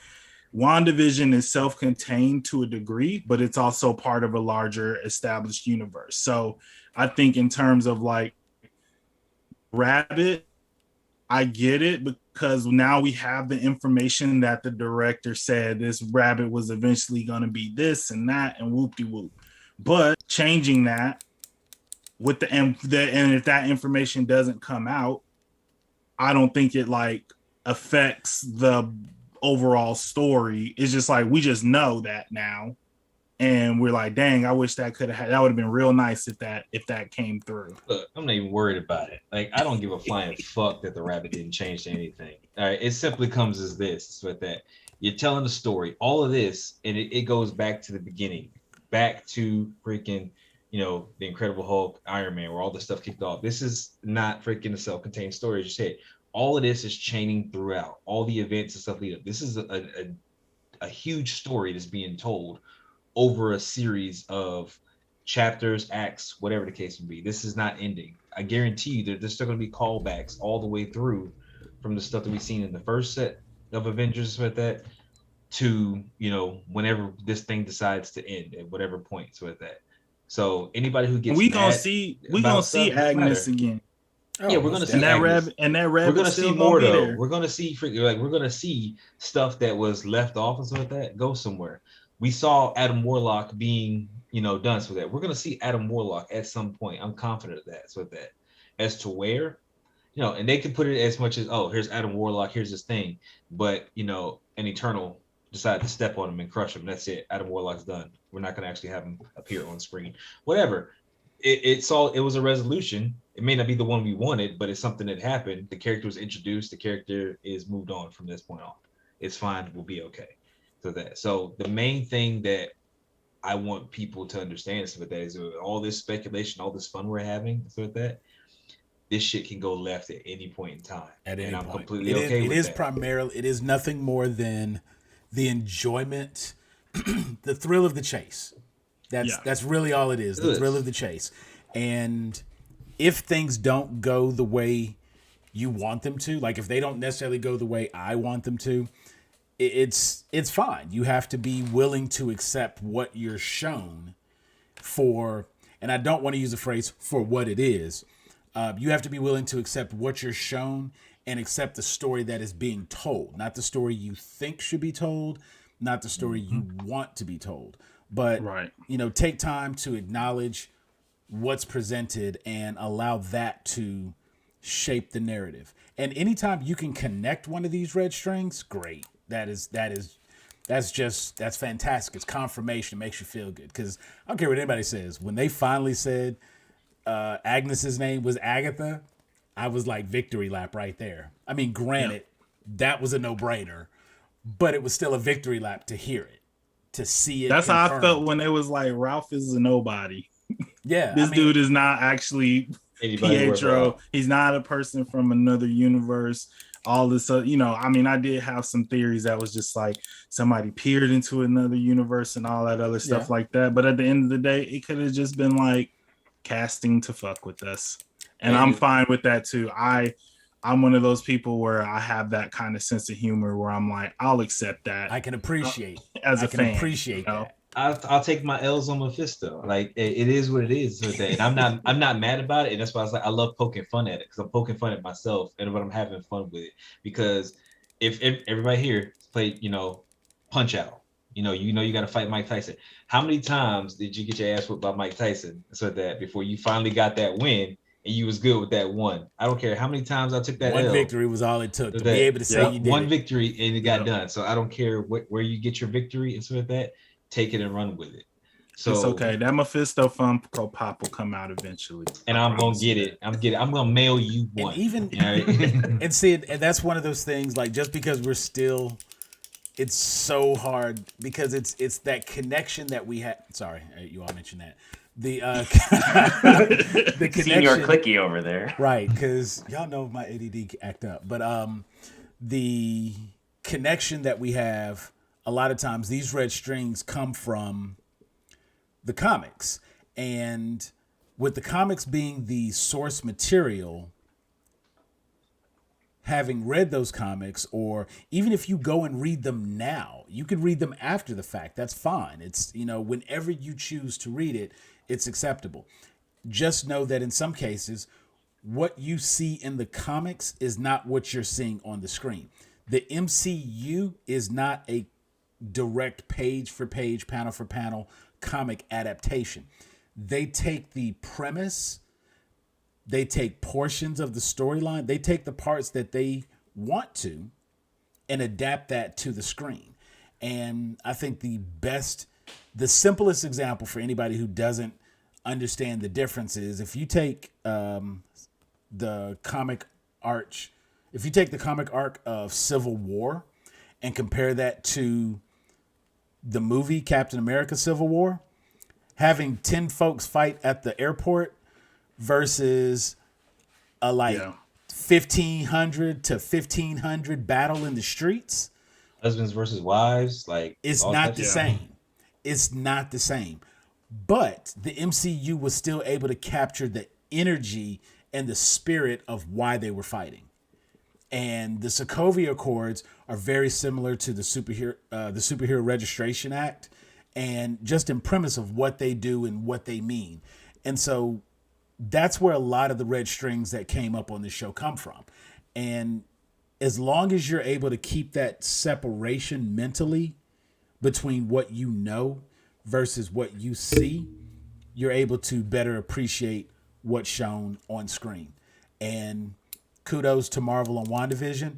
WandaVision is self-contained to a degree, but it's also part of a larger established universe. So I think in terms of like Rabbit, I get it because now we have the information that the director said this rabbit was eventually going to be this and that and whoop-de-whoop. But changing that with and if that information doesn't come out, I don't think it like affects the overall story. It's just like we just know that now. And we're like, dang, I wish that that would have been real nice if that came through. Look, I'm not even worried about it. Like, I don't give a flying fuck that the rabbit didn't change to anything. All right, it simply comes as this. It's with that. You're telling the story. All of this, and it goes back to the beginning, back to freaking, the Incredible Hulk, Iron Man, where all this stuff kicked off. This is not freaking a self-contained story. As you said, all of this is chaining throughout. All the events and stuff lead up. This is a huge story that's being told over a series of chapters, acts, whatever the case may be. This is not ending. I guarantee you that there's still going to be callbacks all the way through from the stuff that we've seen in the first set of Avengers with that to, whenever this thing decides to end at whatever point with that. So anybody who gets we gonna see Agnes again. Yeah, we're gonna see and that Agnes. rabbit. We're gonna still see more be though. there. We're gonna see we're gonna see stuff that was left off and stuff like that go somewhere. We saw Adam Warlock being, done with that. We're gonna see Adam Warlock at some point. I'm confident of that. So that as to where, and they can put it as much as, oh, here's Adam Warlock, here's this thing, but an Eternal decided to step on him and crush him. That's it. Adam Warlock's done. We're not gonna actually have him appear on screen. Whatever. It was a resolution. It may not be the one we wanted, but it's something that happened. The character was introduced. The character is moved on from this point on. It's fine. We'll be okay. So the main thing that I want people to understand is that is all this speculation, all this fun we're having with that. This shit can go left at any point in time. At any I'm point. completely okay with that. It is primarily. It is nothing more than the enjoyment, the thrill of the chase. That's really all it is. The thrill of the chase. And if things don't go the way you want them to, like if they don't necessarily go the way I want them to, it's fine. You have to be willing to accept what you're shown for, and I don't want to use the phrase for what it is. You have to be willing to accept what you're shown and accept the story that is being told, not the story you think should be told, not the story you want to be told. But, Right. Take time to acknowledge what's presented and allow that to shape the narrative. And anytime you can connect one of these red strings, great. That's fantastic. It's confirmation. It makes you feel good. Because I don't care what anybody says. When they finally said Agnes's name was Agatha, I was like, victory lap right there. I mean, granted, that was a no-brainer, but it was still a victory lap to hear it, to see it. That's confirmed. how I felt when it was like Ralph is a nobody. Yeah, This dude is not actually Pietro. He's not a person from another universe. All this, I did have some theories that was just like somebody peered into another universe and all that other stuff like that. But at the end of the day, it could have just been like casting to fuck with us. And I'm fine with that too. I'm one of those people where I have that kind of sense of humor where I'm like, I'll accept that. I can appreciate as a fan. Appreciate that. I'll take my L's on Mephisto. Like it is what it is. And I'm not mad about it. And that's why I was like, I love poking fun at it because I'm poking fun at myself and when I'm having fun with it. Because if everybody here played, Punch Out, you got to fight Mike Tyson. How many times did you get your ass whipped by Mike Tyson so that before you finally got that win and you was good with that one? I don't care how many times I took that one L. Victory was all it took to be able to say you did one victory and it got done. So I don't care where you get your victory and so like that. Take it and run with it. So it's okay. That Mephisto Funko Pop will come out eventually, and I'm gonna get it. I'm gonna mail you one. And even and see, and that's one of those things. Like just because we're still, it's so hard because it's that connection that we had. Sorry, you all mentioned that the the Senior Clicky over there, right? Because y'all know my ADD act up, but the connection that we have. A lot of times these red strings come from the comics, and with the comics being the source material, having read those comics, or even if you go and read them now, you can read them after the fact. That's fine. It's, whenever you choose to read it, it's acceptable. Just know that in some cases, what you see in the comics is not what you're seeing on the screen. The MCU is not a direct page for page, panel for panel comic adaptation. They take the premise, they take portions of the storyline, they take the parts that they want to and adapt that to the screen. And I think the simplest example for anybody who doesn't understand the difference is if you take the comic arc of Civil War and compare that to the movie Captain America Civil War, having 10 folks fight at the airport versus a 1,500 to 1,500 battle in the streets. Husbands versus wives, it's not the same. It's not the same. But the MCU was still able to capture the energy and the spirit of why they were fighting. And the Sokovia Accords are very similar to the Superhero Registration Act, and just in premise of what they do and what they mean. And so that's where a lot of the red strings that came up on this show come from. And as long as you're able to keep that separation mentally between what you know versus what you see, you're able to better appreciate what's shown on screen. And kudos to Marvel and WandaVision.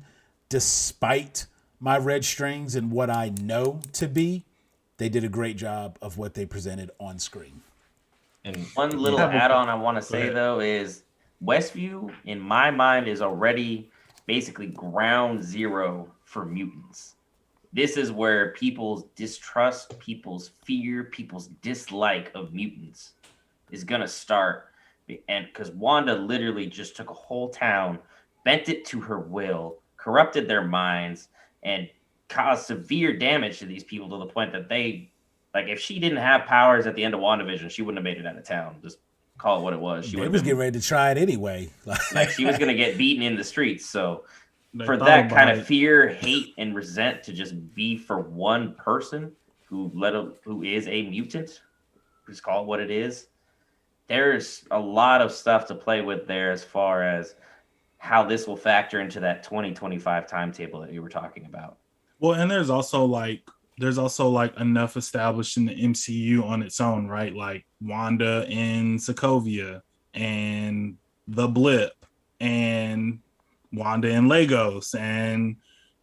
Despite my red strings and what I know to be, they did a great job of what they presented on screen. And one little add-on I want to say, though, is Westview, in my mind, is already basically ground zero for mutants. This is where people's distrust, people's fear, people's dislike of mutants is going to start. And because Wanda literally just took a whole town, bent it to her will, corrupted their minds, and caused severe damage to these people to the point that if she didn't have powers at the end of WandaVision, she wouldn't have made it out of town. Just call it what it was. She was getting ready to try it anyway. She was going to get beaten in the streets. So for that kind of fear, hate, and resent to just be for one person who is a mutant, just call it what it is, there's a lot of stuff to play with there as far as how this will factor into that 2025 timetable that you were talking about. Well, and there's also like enough established in the MCU on its own, right? Like Wanda in Sokovia and the Blip and Wanda in Lagos and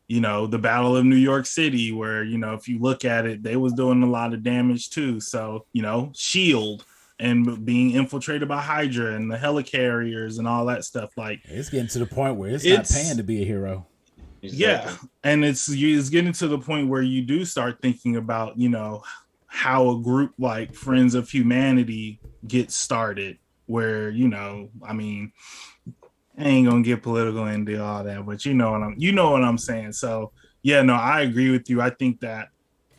the Battle of New York City, where if you look at it, they was doing a lot of damage too. So Shield and being infiltrated by Hydra and the helicarriers and all that stuff. Like it's getting to the point where it's not paying to be a hero. Exactly. Yeah, and it's getting to the point where you do start thinking about how a group like Friends of Humanity gets started, where I mean, I ain't gonna get political and do all that, but you know what I'm saying. So yeah, no, I agree with you. I think that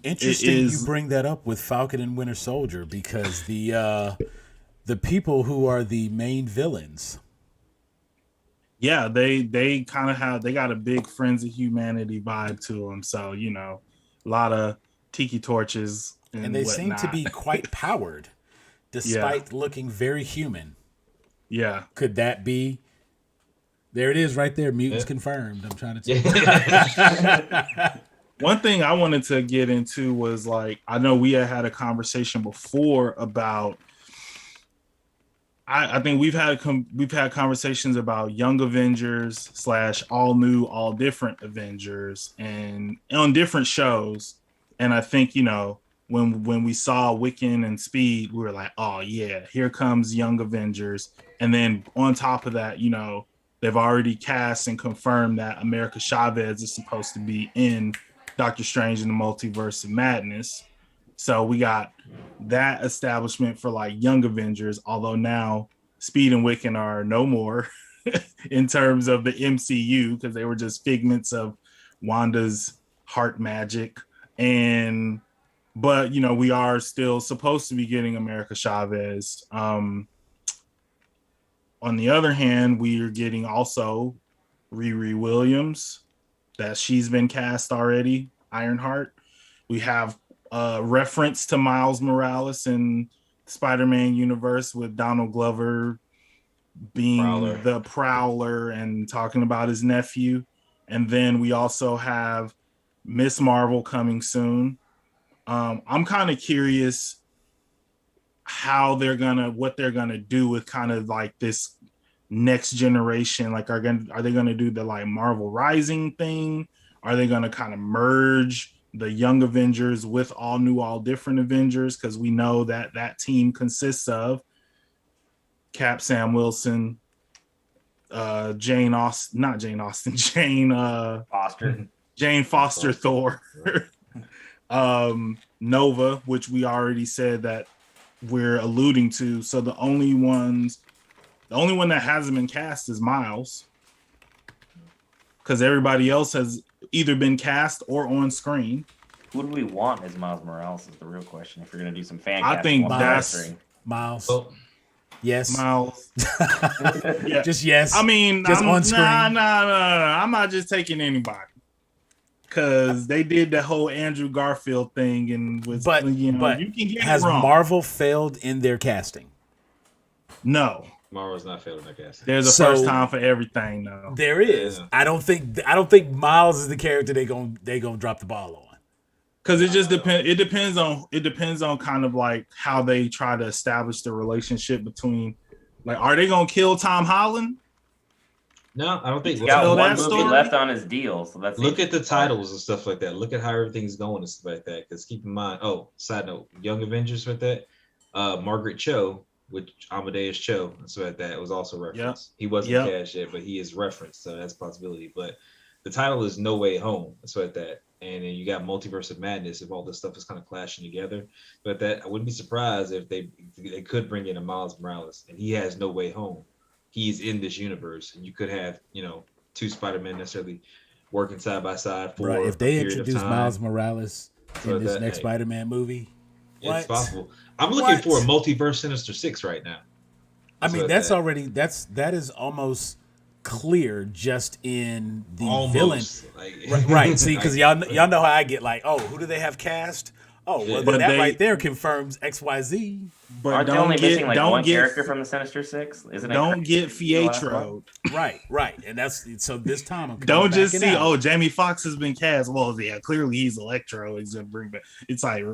interesting you bring that up with Falcon and Winter Soldier, because the people who are the main villains, yeah, they kind of got a big Friends of Humanity vibe to them. So a lot of tiki torches and they whatnot. seem to be quite powered, despite looking very human. Yeah, could that be? There it is, right there. Mutants confirmed. I'm trying to tell you. One thing I wanted to get into was like, I know we had a conversation before about. I think we've had conversations about Young Avengers / all new, all different Avengers, and on different shows. And I think when we saw Wiccan and Speed, we were like, oh yeah, here comes Young Avengers. And then on top of that, they've already cast and confirmed that America Chavez is supposed to be in Doctor Strange in the Multiverse of Madness. So we got that establishment for like Young Avengers, although now Speed and Wiccan are no more in terms of the MCU, because they were just figments of Wanda's heart magic. But we are still supposed to be getting America Chavez. On the other hand, we are getting also Riri Williams, that she's been cast already, Ironheart. We have reference to Miles Morales in Spider-Man universe with Donald Glover being the Prowler and talking about his nephew. And then we also have Miss Marvel coming soon. I'm kind of curious what they're gonna do with kind of like this next generation. Like, are they gonna do the like Marvel Rising thing? Are they gonna kind of merge the Young Avengers with all new, all different Avengers? Because we know that team consists of Cap, Sam Wilson, Jane Foster Thor, Nova, which we already said that we're alluding to. So the only one that hasn't been cast is Miles, because everybody else has either been cast or on screen. Who do we want as Miles Morales is the real question. If you're gonna do some fan I think that's Miles. Oh. Yes. Miles. Yeah. Just yes. I mean, just on screen. Nah. I'm not just taking anybody, because they did the whole Andrew Garfield thing, and but you can get has it wrong. Marvel failed in their casting? No. Marvel's not failing their casting. There's a first time for everything, though. There is. Yeah. I don't think Miles is the character they gonna drop the ball on. Because it just depends. It depends on kind of like how they try to establish the relationship between. Like, are they gonna kill Tom Holland? No, I don't think. He's got one movie left on his deal, so that's. Look at the titles and stuff like that. Look at how everything's going and stuff like that. Because keep in mind. Oh, side note: Young Avengers with that. Margaret Cho, with Amadeus Cho, and stuff like that, was also referenced. He wasn't cast yet, but he is referenced, so that's a possibility. But the title is No Way Home, and stuff like that. And then you got Multiverse of Madness, if all this stuff is kind of clashing together. But that I wouldn't be surprised if they could bring in a Miles Morales, and he has no way home. He's in this universe, and you could have two Spider-Men necessarily working side by side for if they introduce Miles Morales in this next Spider-Man movie. It's possible. I'm looking for a multiverse Sinister Six right now. I mean, that is almost clear just in the villain. Like, right. See, because y'all know how I get like, oh, who do they have cast? Oh, well, But then that they- right there confirms XYZ. But Aren't they don't only get missing like don't one get character from the Sinister Six? Isn't it? don't get the last one? Fietro. Right. And that's so this time I'm Don't just backing see, out. oh, Jamie Foxx has been cast. Well, yeah, clearly he's Electro. He's gonna bring back. It's like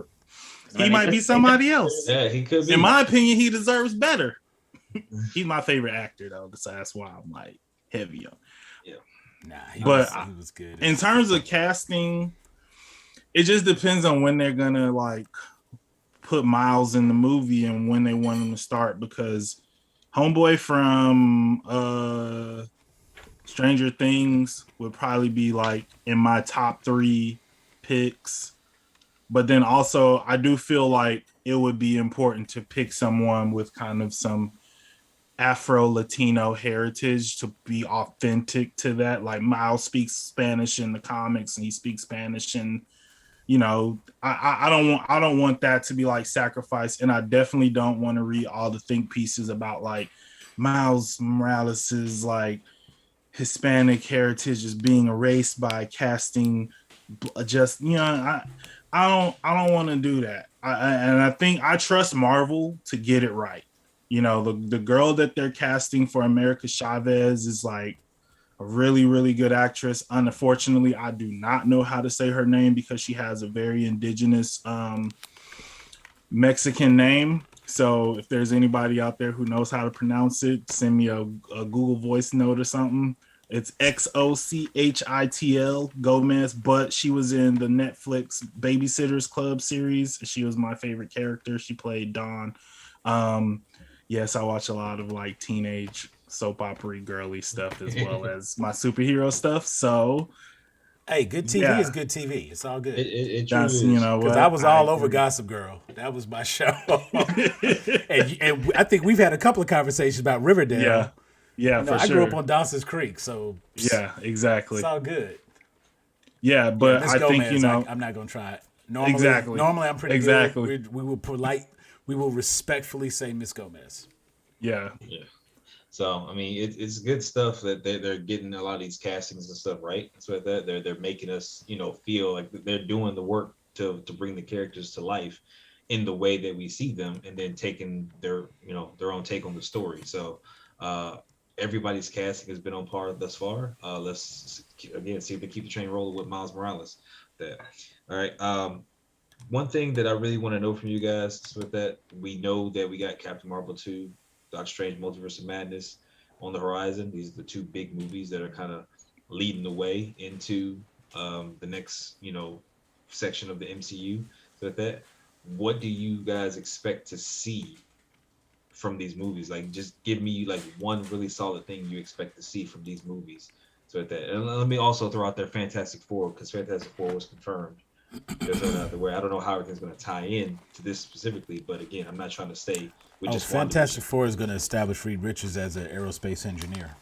he might be somebody else. Yeah, he could be. In my opinion, he deserves better. He's my favorite actor though, so that's why I'm like heavy on. Nah, he was good. In terms of casting, it just depends on when they're gonna like put Miles in the movie and when they want him to start, because homeboy from Stranger Things would probably be like in my top 3 picks. But then also I do feel like it would be important to pick someone with kind of some Afro-Latino heritage to be authentic to that. Like Miles speaks Spanish in the comics and he speaks Spanish, and you know, I don't want that to be like sacrificed, and I definitely don't want to read all the think pieces about like Miles Morales's like Hispanic heritage is being erased by casting just, you know, I don't want to do that. I think I trust Marvel to get it right. You know, the girl that they're casting for America Chavez is like a really, really good actress. Unfortunately, I do not know how to say her name because she has a very indigenous Mexican name. So if there's anybody out there who knows how to pronounce it, send me a Google voice note or something. It's Xochitl Gomez, but she was in the Netflix Babysitters Club series. She was my favorite character. She played Dawn. Yes, I watch a lot of like teenage soap opera girly stuff as well as my superhero stuff. So, hey, good TV is good TV. It's all good. It that's, truly you is. know, Because what I was all over agree. Gossip Girl. That was my show. and I think we've had a couple of conversations about Riverdale. Yeah, You know, for I sure. grew up on Dawson's Creek, so Yeah, exactly. it's all good. Yeah, but Miss I Gomez, think, you know, I'm not gonna try it. Exactly. Normally, I'm pretty Exactly. good. We will respectfully say Miss Gomez. yeah. So I mean, it's good stuff that they're getting a lot of these castings and stuff right. So that they're making us, you know, feel like they're doing the work to bring the characters to life in the way that we see them, and then taking their, you know, their own take on the story. So everybody's casting has been on par thus far. Let's again see if they keep the train rolling with Miles Morales. That all right. One thing that I really want to know from you guys is with that, we know that we got Captain Marvel 2, Doctor Strange Multiverse of Madness on the horizon. These are the 2 big movies that are kind of leading the way into the next, you know, section of the MCU. So with that, what do you guys expect to see from these movies? Like, just give me like one really solid thing you expect to see from these movies. So with that, and let me also throw out there Fantastic Four, because Fantastic Four was confirmed. There's no out the way. I don't know how everything's going to tie in to this specifically, but again, I'm not trying to stay with just Fantastic Four is going to establish Reed Richards as an aerospace engineer.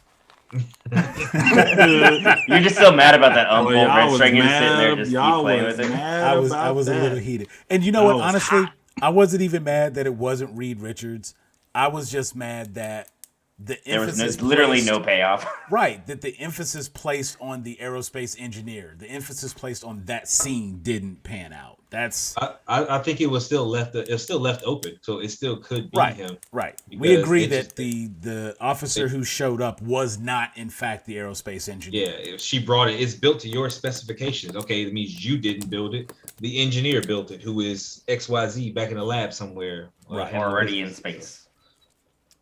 You're just so mad about that Y'all red was string. You're mad- sitting there just keep y'all playing was with it. mad I about was a that. little heated. And you know I what? was Honestly, I wasn't even mad that it wasn't Reed Richards. I was just mad that the There was emphasis literally placed- no payoff. Right, that the emphasis placed on the aerospace engineer, the emphasis placed on that scene didn't pan out. That's I think it was still left. It's still left open, so it still could be right. him. Right. We because agree it that just- the officer who showed up was not, in fact, the aerospace engineer. Yeah, if she brought it. It's built to your specifications. Okay, that means you didn't build it. The engineer built it, who is XYZ back in the lab somewhere. Right. Already in space.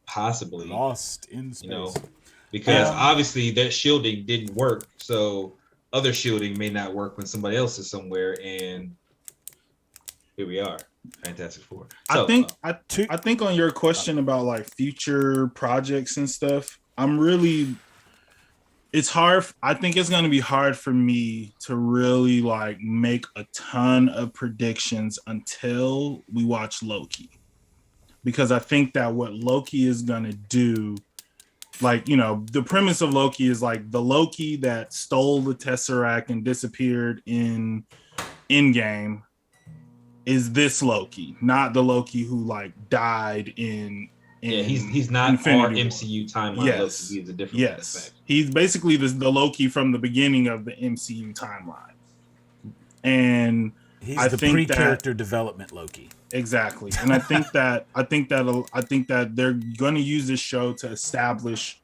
Possibly. Lost in space. You know, because obviously that shielding didn't work. So other shielding may not work when somebody else is somewhere. And here we are. Fantastic Four. So, I think on your question about like future projects and stuff, it's hard. I think it's going to be hard for me to really like make a ton of predictions until we watch Loki. Because I think that what Loki is going to do, like, you know, the premise of Loki is like the Loki that stole the Tesseract and disappeared in Endgame is this Loki, not the Loki who like died in he's not Infinity our War. MCU timeline. Yes. Loki. He's a different Yes, he's basically the Loki from the beginning of the MCU timeline, and He's the pre-character development Loki. Exactly. And I think that they're going to use this show to establish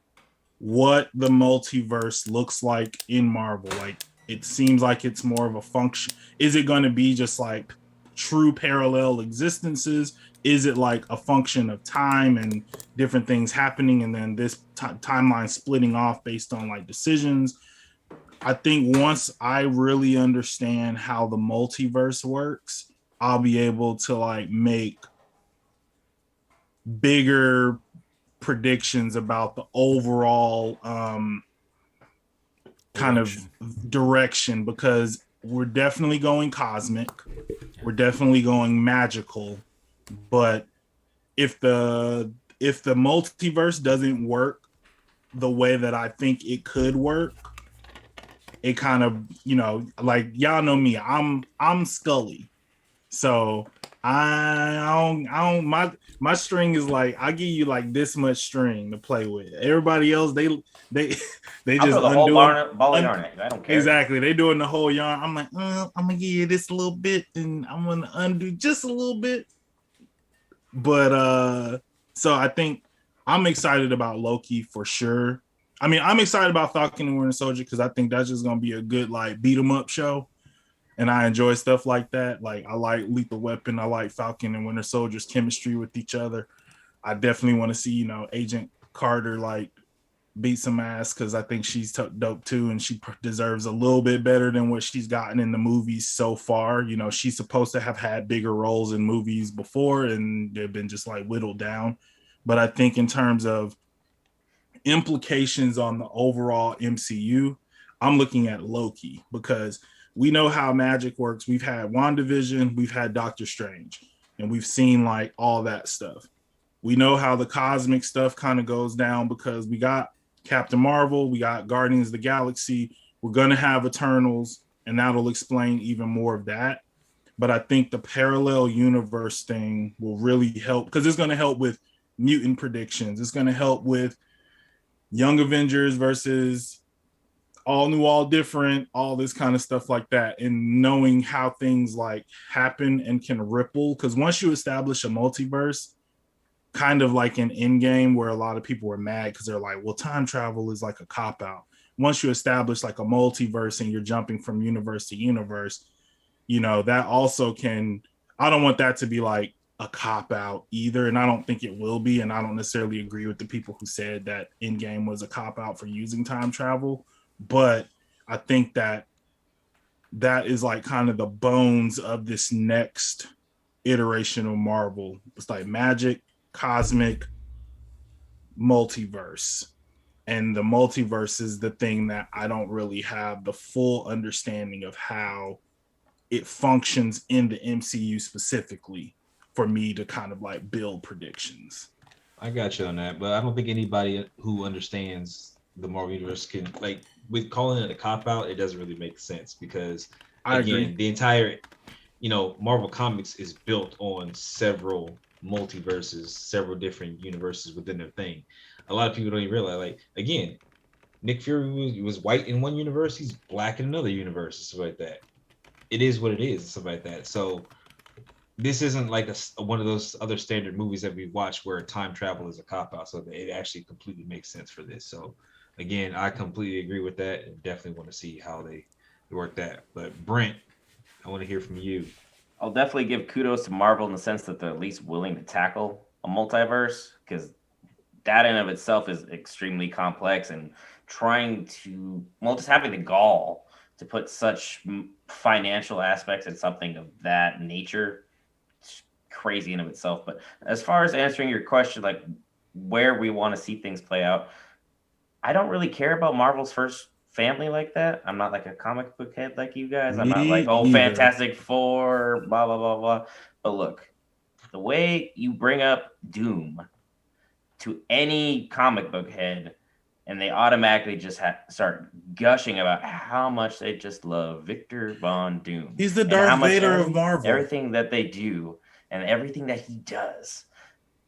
what the multiverse looks like in Marvel. Like, it seems like it's more of a function. Is it going to be just like true parallel existences? Is it like a function of time and different things happening, and then this timeline splitting off based on like decisions? I think once I really understand how the multiverse works, I'll be able to like make bigger predictions about the overall kind of direction, because we're definitely going cosmic, we're definitely going magical, but if the multiverse doesn't work the way that I think it could work, it kind of, like, y'all know me, I'm Scully, so I don't my string is like, I give you like this much string to play with. Everybody else, they I'll just throw the whole ball of yarn at you. I don't care. Exactly, they doing the whole yarn. I'm like, I'm gonna give you this a little bit, and I'm gonna undo just a little bit. But so I think I'm excited about Loki for sure. I mean, I'm excited about Falcon and Winter Soldier because I think that's just gonna be a good like beat 'em up show, and I enjoy stuff like that. Like, I like Lethal Weapon, I like Falcon and Winter Soldier's chemistry with each other. I definitely want to see Agent Carter like beat some ass, because I think she's dope too, and she deserves a little bit better than what she's gotten in the movies so far. She's supposed to have had bigger roles in movies before, and they've been just like whittled down. But I think in terms of implications on the overall MCU, I'm looking at Loki, because we know how magic works. We've had WandaVision, we've had Doctor Strange, and we've seen like all that stuff. We know how the cosmic stuff kind of goes down, because we got Captain Marvel, we got Guardians of the Galaxy, we're going to have Eternals, and that'll explain even more of that. But I think the parallel universe thing will really help, because it's going to help with mutant predictions. It's going to help with Young Avengers versus all new, all different, all this kind of stuff like that, and knowing how things like happen and can ripple. Because once you establish a multiverse, kind of like in Endgame, where a lot of people were mad because they're like, well, time travel is like a cop out. Once you establish like a multiverse and you're jumping from universe to universe, that also can, I don't want that to be like a cop out either. And I don't think it will be. And I don't necessarily agree with the people who said that Endgame was a cop out for using time travel. But I think that is like kind of the bones of this next iteration of Marvel. It's like magic, cosmic, multiverse. And the multiverse is the thing that I don't really have the full understanding of how it functions in the MCU specifically for me to kind of like build predictions. I got you on that, but I don't think anybody who understands the Marvel Universe can, like, with calling it a cop-out, it doesn't really make sense, because again, the entire, Marvel Comics is built on several multiverses, several different universes within their thing. A lot of people don't even realize, like, again, Nick Fury was white in one universe, he's black in another universe, and stuff like that. It is what it is, and stuff like that. So this isn't like one of those other standard movies that we watch where time travel is a cop-out. So it actually completely makes sense for this. So again, I completely agree with that, and definitely want to see how they work that. But Brent, I want to hear from you. I'll definitely give kudos to Marvel in the sense that they're at least willing to tackle a multiverse, because that in of itself is extremely complex, and trying to, just having the gall to put such financial aspects in something of that nature, it's crazy in of itself. But as far as answering your question, like where we want to see things play out, I don't really care about Marvel's first family like that. I'm not like a comic book head like you guys. I'm not like, Fantastic Four, blah, blah, blah, blah. But look, the way you bring up Doom to any comic book head, and they automatically just start gushing about how much they just love Victor Von Doom. He's the Darth Vader of Marvel. Everything that they do and everything that he does.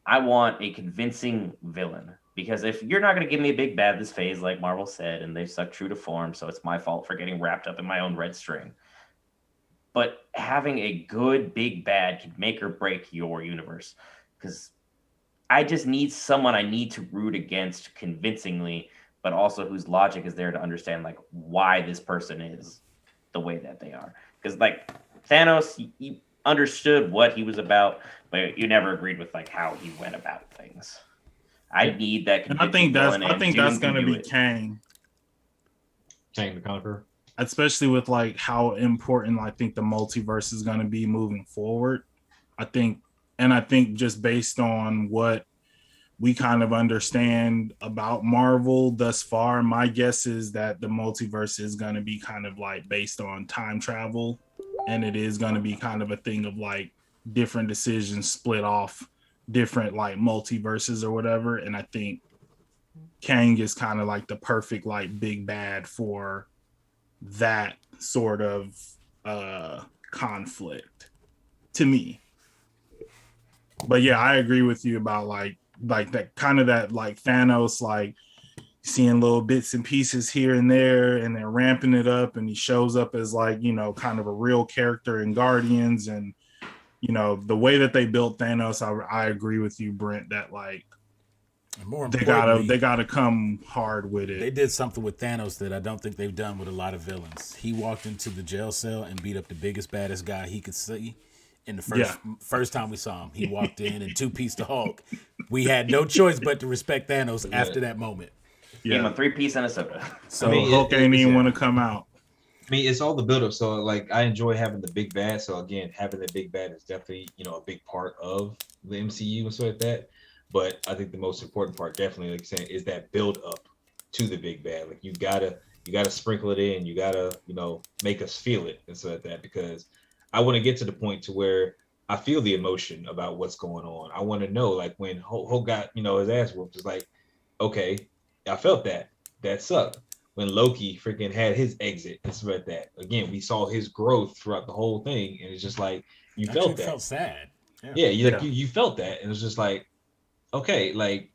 I want a convincing villain. Because if you're not going to give me a big bad this phase, like Marvel said, and they've stuck true to form, so it's my fault for getting wrapped up in my own red string. but having a good big bad can make or break your universe. Because I just need someone I need to root against convincingly, but also whose logic is there to understand like why this person is the way that they are. Because like Thanos, you understood what he was about, but you never agreed with like how he went about things. I need that And I convincing think that's villain, I and think that's Doom can gonna do be it. Kang, Kang the Conqueror. especially with like how important I think the multiverse is gonna be moving forward. I think, and I think just based on what we kind of understand about Marvel thus far, my guess is that the multiverse is going to be kind of like based on time travel, and it is going to be kind of a thing of like different decisions split off different like multiverses or whatever. And I think Kang is kind of like the perfect like big bad for that sort of conflict to me. But yeah, I agree with you about like that kind of that like Thanos like seeing little bits and pieces here and there, and then ramping it up, and he shows up as like, you know, kind of a real character in Guardians. And you know the way that they built Thanos, I agree with you, Brent, that like And more they importantly, gotta come hard with they it. did something with Thanos that I don't think they've done with a lot of villains. He walked into the jail cell and beat up the biggest, baddest guy he could see. In the Yeah, first time we saw him, he walked in and two-pieced the Hulk. We had no choice but to respect Thanos Yeah. after that moment. Gave him yeah. a 3-piece and a soda. So I mean, Hulk ain't even yeah. want to come out. I mean, it's all the buildup. So, like, I enjoy having the big bad. So, again, having the big bad is definitely, a big part of the MCU and stuff like that. But I think the most important part, definitely, like you're saying, is that build up to the big bad. Like, you gotta sprinkle it in. You gotta, make us feel it and stuff like that. Because I want to get to the point to where I feel the emotion about what's going on. I want to know, like, when Hulk got, his ass whooped, it's like, okay, I felt that. That sucked. When Loki freaking had his exit and stuff like that. Again, we saw his growth throughout the whole thing, and it's just like you actually, felt that. felt sad. Yeah, you like Yeah. you felt that, and it's just like, okay, like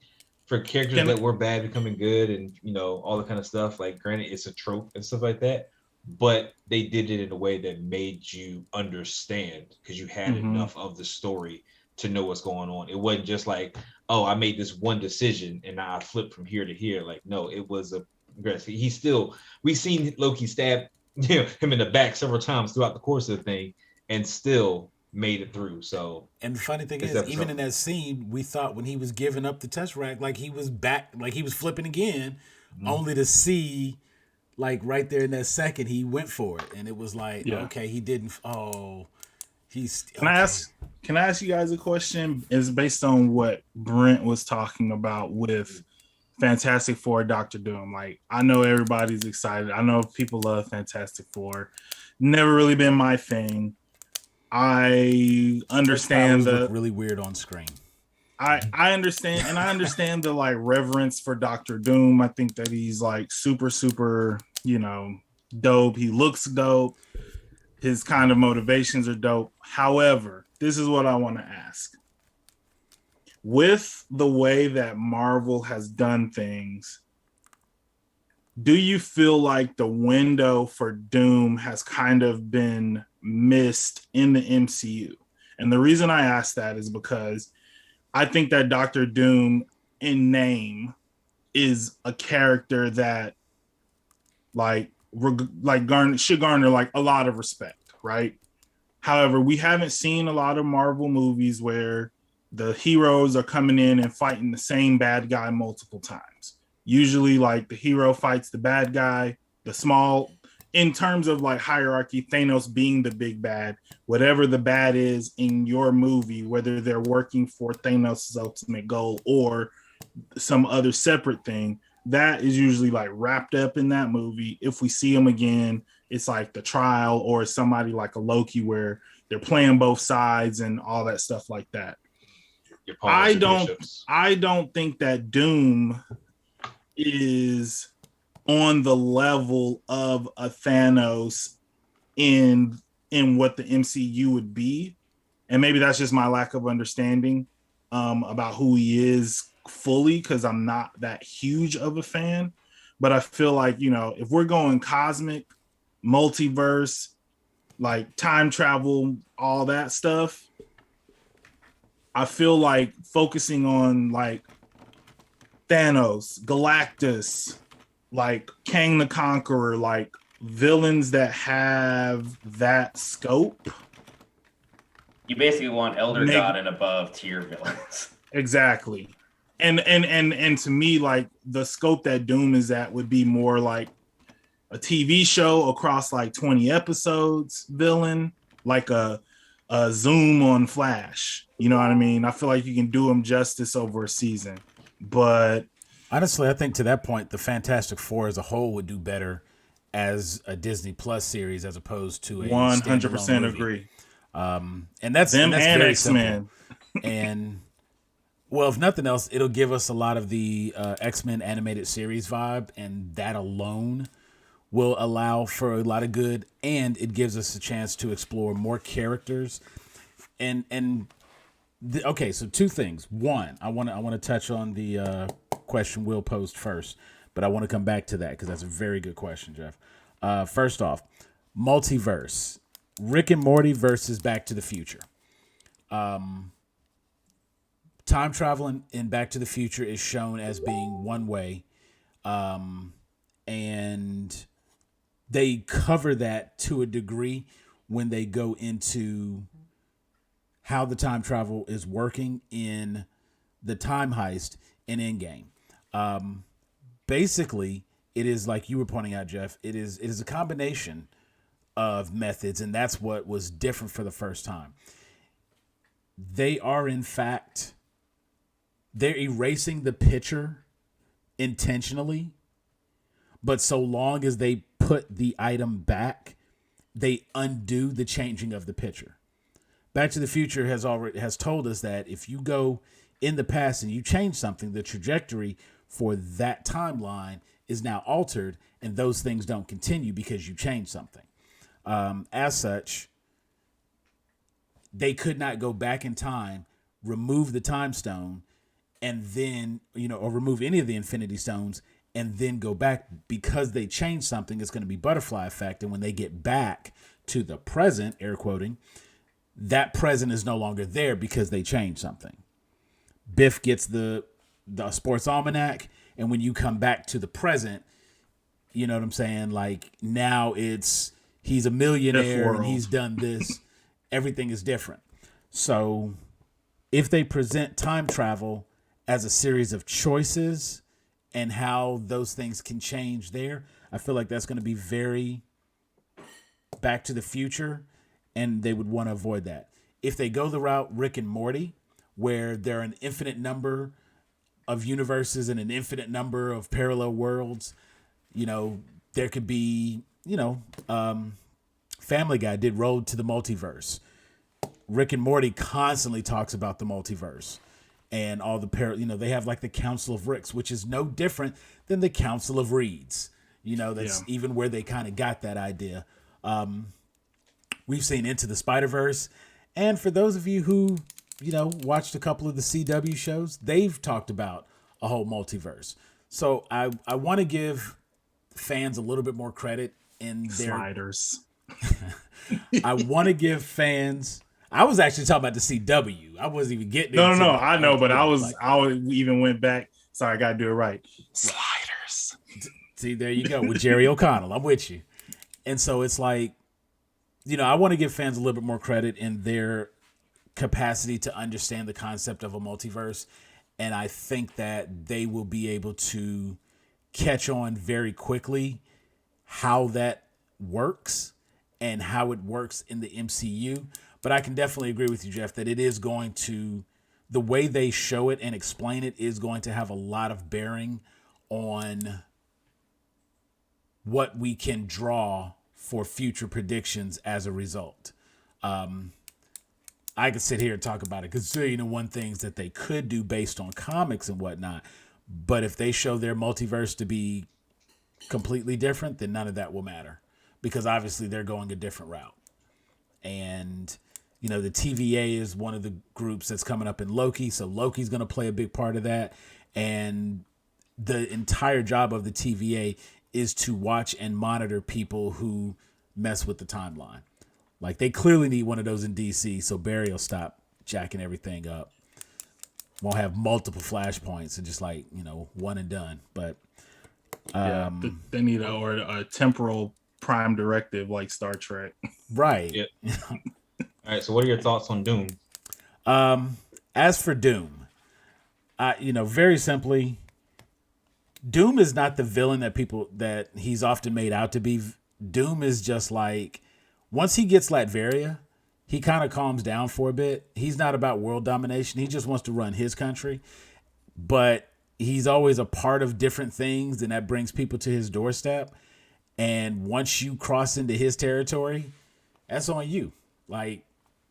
for characters Can that were bad becoming good, and all the kind of stuff. Like, granted, it's a trope and stuff like that, but they did it in a way that made you understand because you had enough of the story to know what's going on. It wasn't just like, oh, I made this one decision and now I flipped from here to here. Like, no, it was a He's still, we've seen Loki stab him in the back several times throughout the course of the thing, and still made it through. So, And the funny thing it's is, definitely even in something. that scene, we thought when he was giving up the Tesseract, like he was back, like he was flipping again, only to see, like right there in that second, he went for it, and it was like, Yeah. okay, he didn't. Oh, he's. Can I ask? Can I ask you guys a question? It's based on what Brent was talking about with Fantastic Four, Doctor Doom. Like, I know everybody's excited. I know people love Fantastic Four. Never really been my thing. I understand look the. really weird on screen. I understand, and I understand the like reverence for Doctor Doom. I think that he's like super, super, dope. He looks dope. His kind of motivations are dope. However, this is what I want to ask. With the way that Marvel has done things, do you feel like the window for Doom has kind of been missed in the MCU? And the reason I ask that is because I think that Doctor Doom in name is a character that should garner like a lot of respect, right? However, we haven't seen a lot of Marvel movies where the heroes are coming in and fighting the same bad guy multiple times. Usually, like the hero fights the bad guy, the small, in terms of like hierarchy, Thanos being the big bad, whatever the bad is in your movie, whether they're working for Thanos' ultimate goal or some other separate thing, that is usually like wrapped up in that movie. If we see them again, it's like the trial or somebody like a Loki where they're playing both sides and all that stuff like that. Your pawns, your bishops. I don't think that Doom is on the level of a Thanos in what the MCU would be. And maybe that's just my lack of understanding about who he is fully, because I'm not that huge of a fan. But I feel like, if we're going cosmic, multiverse, like time travel, all that stuff. I feel like focusing on like Thanos, Galactus, like Kang the Conqueror, like villains that have that scope. You basically want Elder Make- God and above tier villains. Exactly. And to me, like the scope that Doom is at would be more like a TV show across like 20 episodes villain, like a Zoom on Flash. You know what I mean? I feel like you can do him justice over a season. But honestly, I think to that point, the Fantastic Four as a whole would do better as a Disney Plus series as opposed to a 100% movie. agree. And that's Them and very X-Men. simple. And well, if nothing else, it'll give us a lot of the X-Men animated series vibe, and that alone will allow for a lot of good, and it gives us a chance to explore more characters. Okay, so two things. One, I want to touch on the question Will posed first, but I want to come back to that because that's a very good question, Jeff. First off, multiverse, Rick and Morty versus Back to the Future. Time travel in Back to the Future is shown as being one way, and they cover that to a degree when they go into how the time travel is working in the time heist in Endgame. Basically, it is like you were pointing out, Jeff. It is a combination of methods, and that's what was different for the first time. They are, in fact, they're erasing the picture intentionally, but so long as they put the item back, they undo the changing of the picture. Back to the Future has told us that if you go in the past and you change something, the trajectory for that timeline is now altered, and those things don't continue because you changed something. As such, they could not go back in time, remove the time stone, and then, or remove any of the Infinity Stones and then go back because they changed something. It's going to be butterfly effect. And when they get back to the present, air quoting, that present is no longer there because they changed something. Biff gets the sports almanac. And when you come back to the present, you know what I'm saying? Like now he's a millionaire and he's done this. Everything is different. So if they present time travel as a series of choices and how those things can change there, I feel like that's going to be very Back to the Future, and they would want to avoid that. If they go the route Rick and Morty, where there are an infinite number of universes and an infinite number of parallel worlds, there could be, Family Guy did Road to the Multiverse. Rick and Morty constantly talks about the multiverse and all the they have like the Council of Ricks, which is no different than the Council of Reeds. That's even where they kind of got that idea. We've seen Into the Spider-Verse. And for those of you who, watched a couple of the CW shows, they've talked about a whole multiverse. So I want to give fans a little bit more credit in their sliders. I want to give fans. I was actually talking about the CW. I wasn't even getting No. I know, but I even went back. Sorry, I got to do it right. Sliders. See, there you go with Jerry O'Connell. I'm with you. And so it's like, I want to give fans a little bit more credit in their capacity to understand the concept of a multiverse. And I think that they will be able to catch on very quickly how that works and how it works in the MCU. But I can definitely agree with you, Jeff, that it is going to, the way they show it and explain it is going to have a lot of bearing on what we can draw for future predictions as a result. I could sit here and talk about it because, one things that they could do based on comics and whatnot. But if they show their multiverse to be completely different, then none of that will matter because obviously they're going a different route. And, the TVA is one of the groups that's coming up in Loki. So Loki's going to play a big part of that. And the entire job of the TVA is to watch and monitor people who mess with the timeline. Like they clearly need one of those in DC, so Barry will stop jacking everything up. Won't have multiple flashpoints and just like one and done. But they need a temporal prime directive like Star Trek. Right. Yep. All right. So, what are your thoughts on Doom? As for Doom, very simply, Doom is not the villain that he's often made out to be. Doom is just like, once he gets Latveria, he kind of calms down for a bit. He's not about world domination. He just wants to run his country. But he's always a part of different things, and that brings people to his doorstep. And once you cross into his territory, that's on you. Like,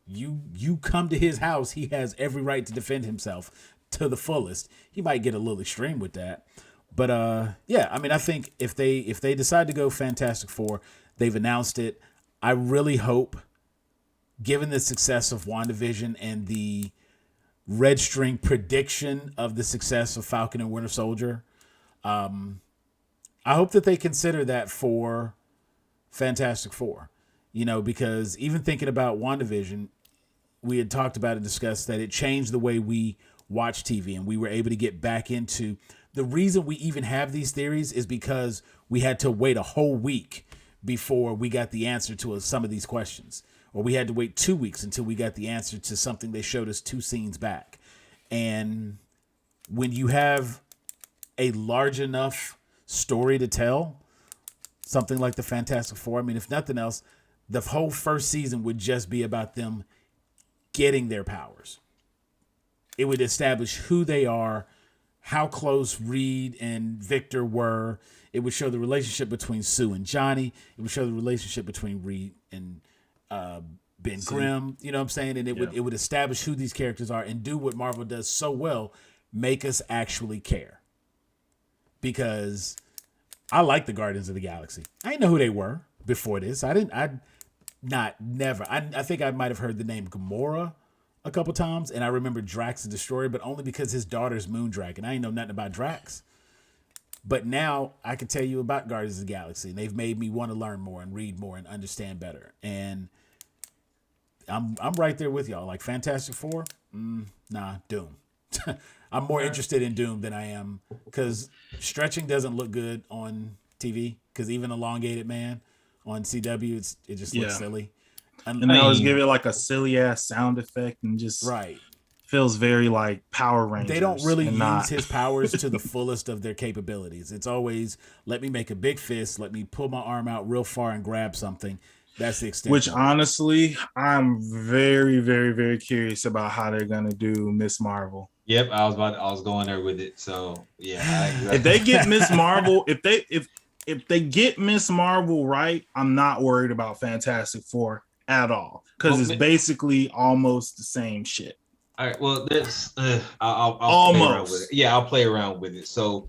you come to his house, he has every right to defend himself to the fullest. He might get a little extreme with that. But I think if they decide to go Fantastic Four, they've announced it. I really hope, given the success of WandaVision and the red string prediction of the success of Falcon and Winter Soldier, I hope that they consider that for Fantastic Four. Because even thinking about WandaVision, we had talked about and discussed that it changed the way we watch TV, and we were able to get back into the reason we even have these theories is because we had to wait a whole week before we got the answer to some of these questions, or we had to wait 2 weeks until we got the answer to something they showed us 2 scenes back. And when you have a large enough story to tell, something like the Fantastic Four, I mean, if nothing else, the whole first season would just be about them getting their powers. It would establish who they are, how close Reed and Victor were. It would show the relationship between Sue and Johnny. It would show the relationship between Reed and Ben Grimm. You know what I'm saying? And it would establish who these characters are and do what Marvel does so well, make us actually care. Because I like the Guardians of the Galaxy. I didn't know who they were before this. I think I might have heard the name Gamora a couple times, and I remember Drax the Destroyer, but only because his daughter's Moondragon. I ain't know nothing about Drax. But now I can tell you about Guardians of the Galaxy, and they've made me want to learn more and read more and understand better. And I'm right there with y'all. Like Fantastic Four, Doom. I'm more interested in Doom than I am, because stretching doesn't look good on TV, because even Elongated Man on CW, it just looks silly. And they always give it like a silly ass sound effect and just feels very like Power Rangers. They don't really use his powers to the fullest of their capabilities. It's always, let me make a big fist, let me pull my arm out real far and grab something. That's the extent. Which honestly, I'm very, very, very curious about how they're gonna do Miss Marvel. Yep, I was going there with it. So yeah, exactly. If they get Miss Marvel, if they get Miss Marvel right, I'm not worried about Fantastic Four at all, because it's basically almost the same shit. All right, well, that's I'll almost play around with it. Yeah, I'll play around with it. So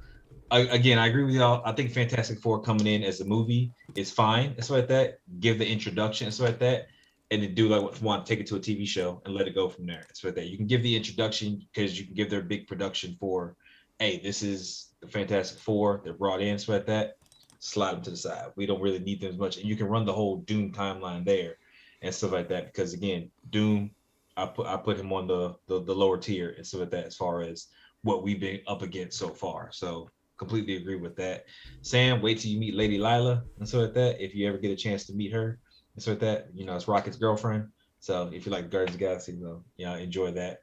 again, I agree with y'all. I think Fantastic Four coming in as a movie is fine. It's like that. Give the introduction. It's like that. And then do like what you want, take it to a TV show and let it go from there. It's like that. You can give the introduction because you can give their big production for, hey, this is the Fantastic Four. They're brought in. So like that. Slide them to the side. We don't really need them as much. And you can run the whole Doom timeline there and stuff like that. Because again, Doom, I put him on the lower tier and stuff like that as far as what we've been up against so far. So completely agree with that. Sam, wait till you meet Lady Lila and stuff like that. If you ever get a chance to meet her and stuff like that, it's Rocket's girlfriend. So if you like Guardians of the Galaxy, enjoy that.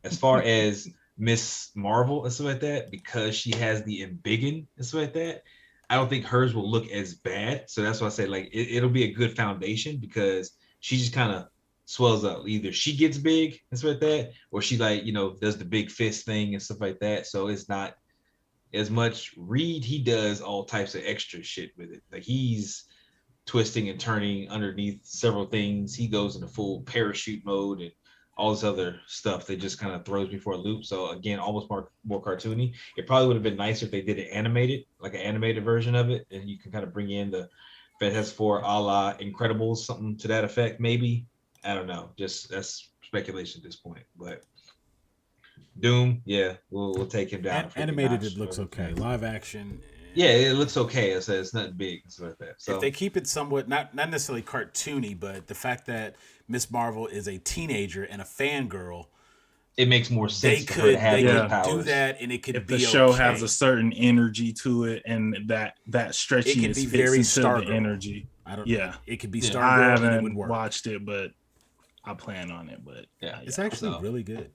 As far as Miss Marvel and stuff like that, because she has the embiggen and stuff like that, I don't think hers will look as bad. So that's why I say like it'll be a good foundation, because she just kind of swells up. Either she gets big and stuff like that, or she does the big fist thing and stuff like that. So it's not as much. Reed, he does all types of extra shit with it. Like he's twisting and turning underneath several things. He goes into full parachute mode and all this other stuff that just kind of throws me for a loop. So again, almost more cartoony. It probably would have been nicer if they did it animated, like an animated version of it, and you can kind of bring in the Fantastic Four a la Incredibles, something to that effect, maybe. I don't know. Just that's speculation at this point. But Doom, yeah, we'll take him down. Animated, it looks okay. Live action, Yeah, it looks okay. It's nothing big and stuff like that. So if they keep it somewhat not necessarily cartoony, but the fact that Miss Marvel is a teenager and a fangirl, it makes more they sense for her to could have they those could powers. do that, and it could If be the show okay. has a certain energy to it, and that It could stretchiness be fits very into the Stargirl. energy. I don't. Yeah. It could be Yeah. Stargirl, I and it would haven't work. watched it, but I plan on it. But Yeah, It's actually really good.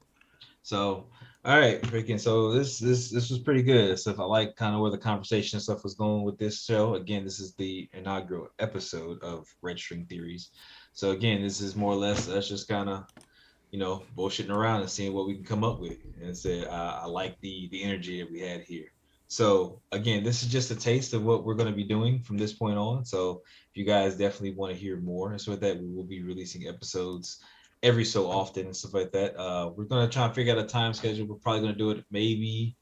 So, all right, freaking. So this was pretty good. So if I like kind of where the conversation and stuff was going with this show, again, this is the inaugural episode of Red String Theories. So again, this is more or less us just kind of, bullshitting around and seeing what we can come up with. And say, I like the energy that we had here. So again, this is just a taste of what we're going to be doing from this point on. So if you guys definitely want to hear more, and so with that, we will be releasing episodes every so often and stuff like that. We're gonna try and figure out a time schedule. We're probably gonna do it maybe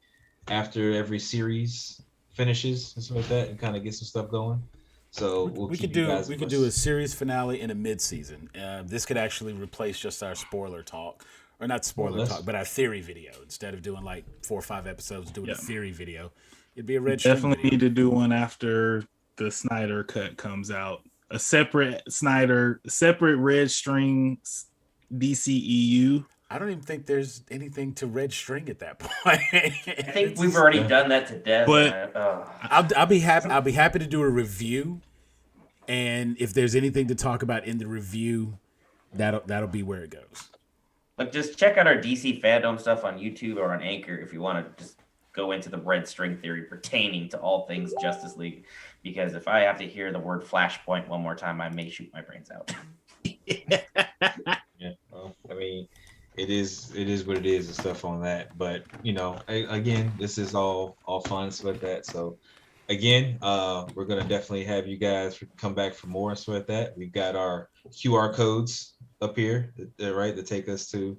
after every series finishes and stuff like that, and kind of get some stuff going. So We could do a series finale and a mid-season. This could actually replace just our spoiler talk, or not spoiler talk, but our theory video. Instead of doing like 4 or 5 episodes, doing a theory video, it'd be a red string definitely video. need to do one after the Snyder cut comes out. A separate red string DCEU. I don't even think there's anything to red string at that point. I think we've already done that to death. But I'll be happy. I'll be happy to do a review, and if there's anything to talk about in the review, that'll be where it goes. Like, just check out our DC fandom stuff on YouTube or on Anchor if you want to just go into the red string theory pertaining to all things Justice League. Because if I have to hear the word Flashpoint one more time, I may shoot my brains out. Yeah, well, I mean, it is what it is and stuff on that. But again, this is all fun and stuff like that. So again, we're gonna definitely have you guys come back for more and stuff like that. We've got our QR codes up here, right, that take us to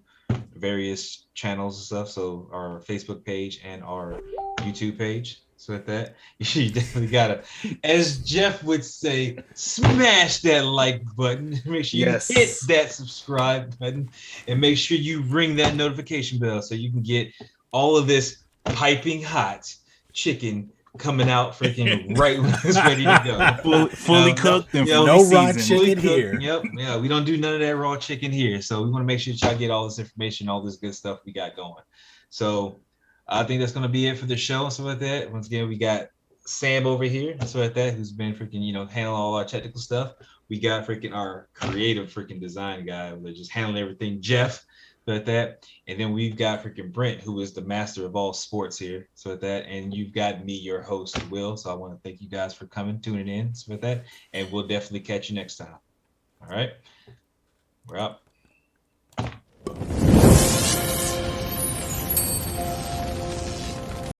various channels and stuff. So our Facebook page and our YouTube page. So with that, you definitely gotta, as Jeff would say, smash that like button. Make sure you hit that subscribe button, and make sure you ring that notification bell so you can get all of this piping hot chicken coming out freaking right when it's ready to go. Fully cooked and no raw seasoned. chicken here. Yep. Yeah, we don't do none of that raw chicken here. So we want to make sure y'all get all this information, all this good stuff we got going. So I think that's gonna be it for the show and stuff like that. Once again, we got Sam over here and stuff like that, who's been freaking, handling all our technical stuff. We got freaking our creative freaking design guy, who's just handling everything, Jeff, like that. And then we've got freaking Brent, who is the master of all sports here, so with that. And you've got me, your host, Will. So I want to thank you guys for coming, tuning in, so with that. And we'll definitely catch you next time. All right, we're up.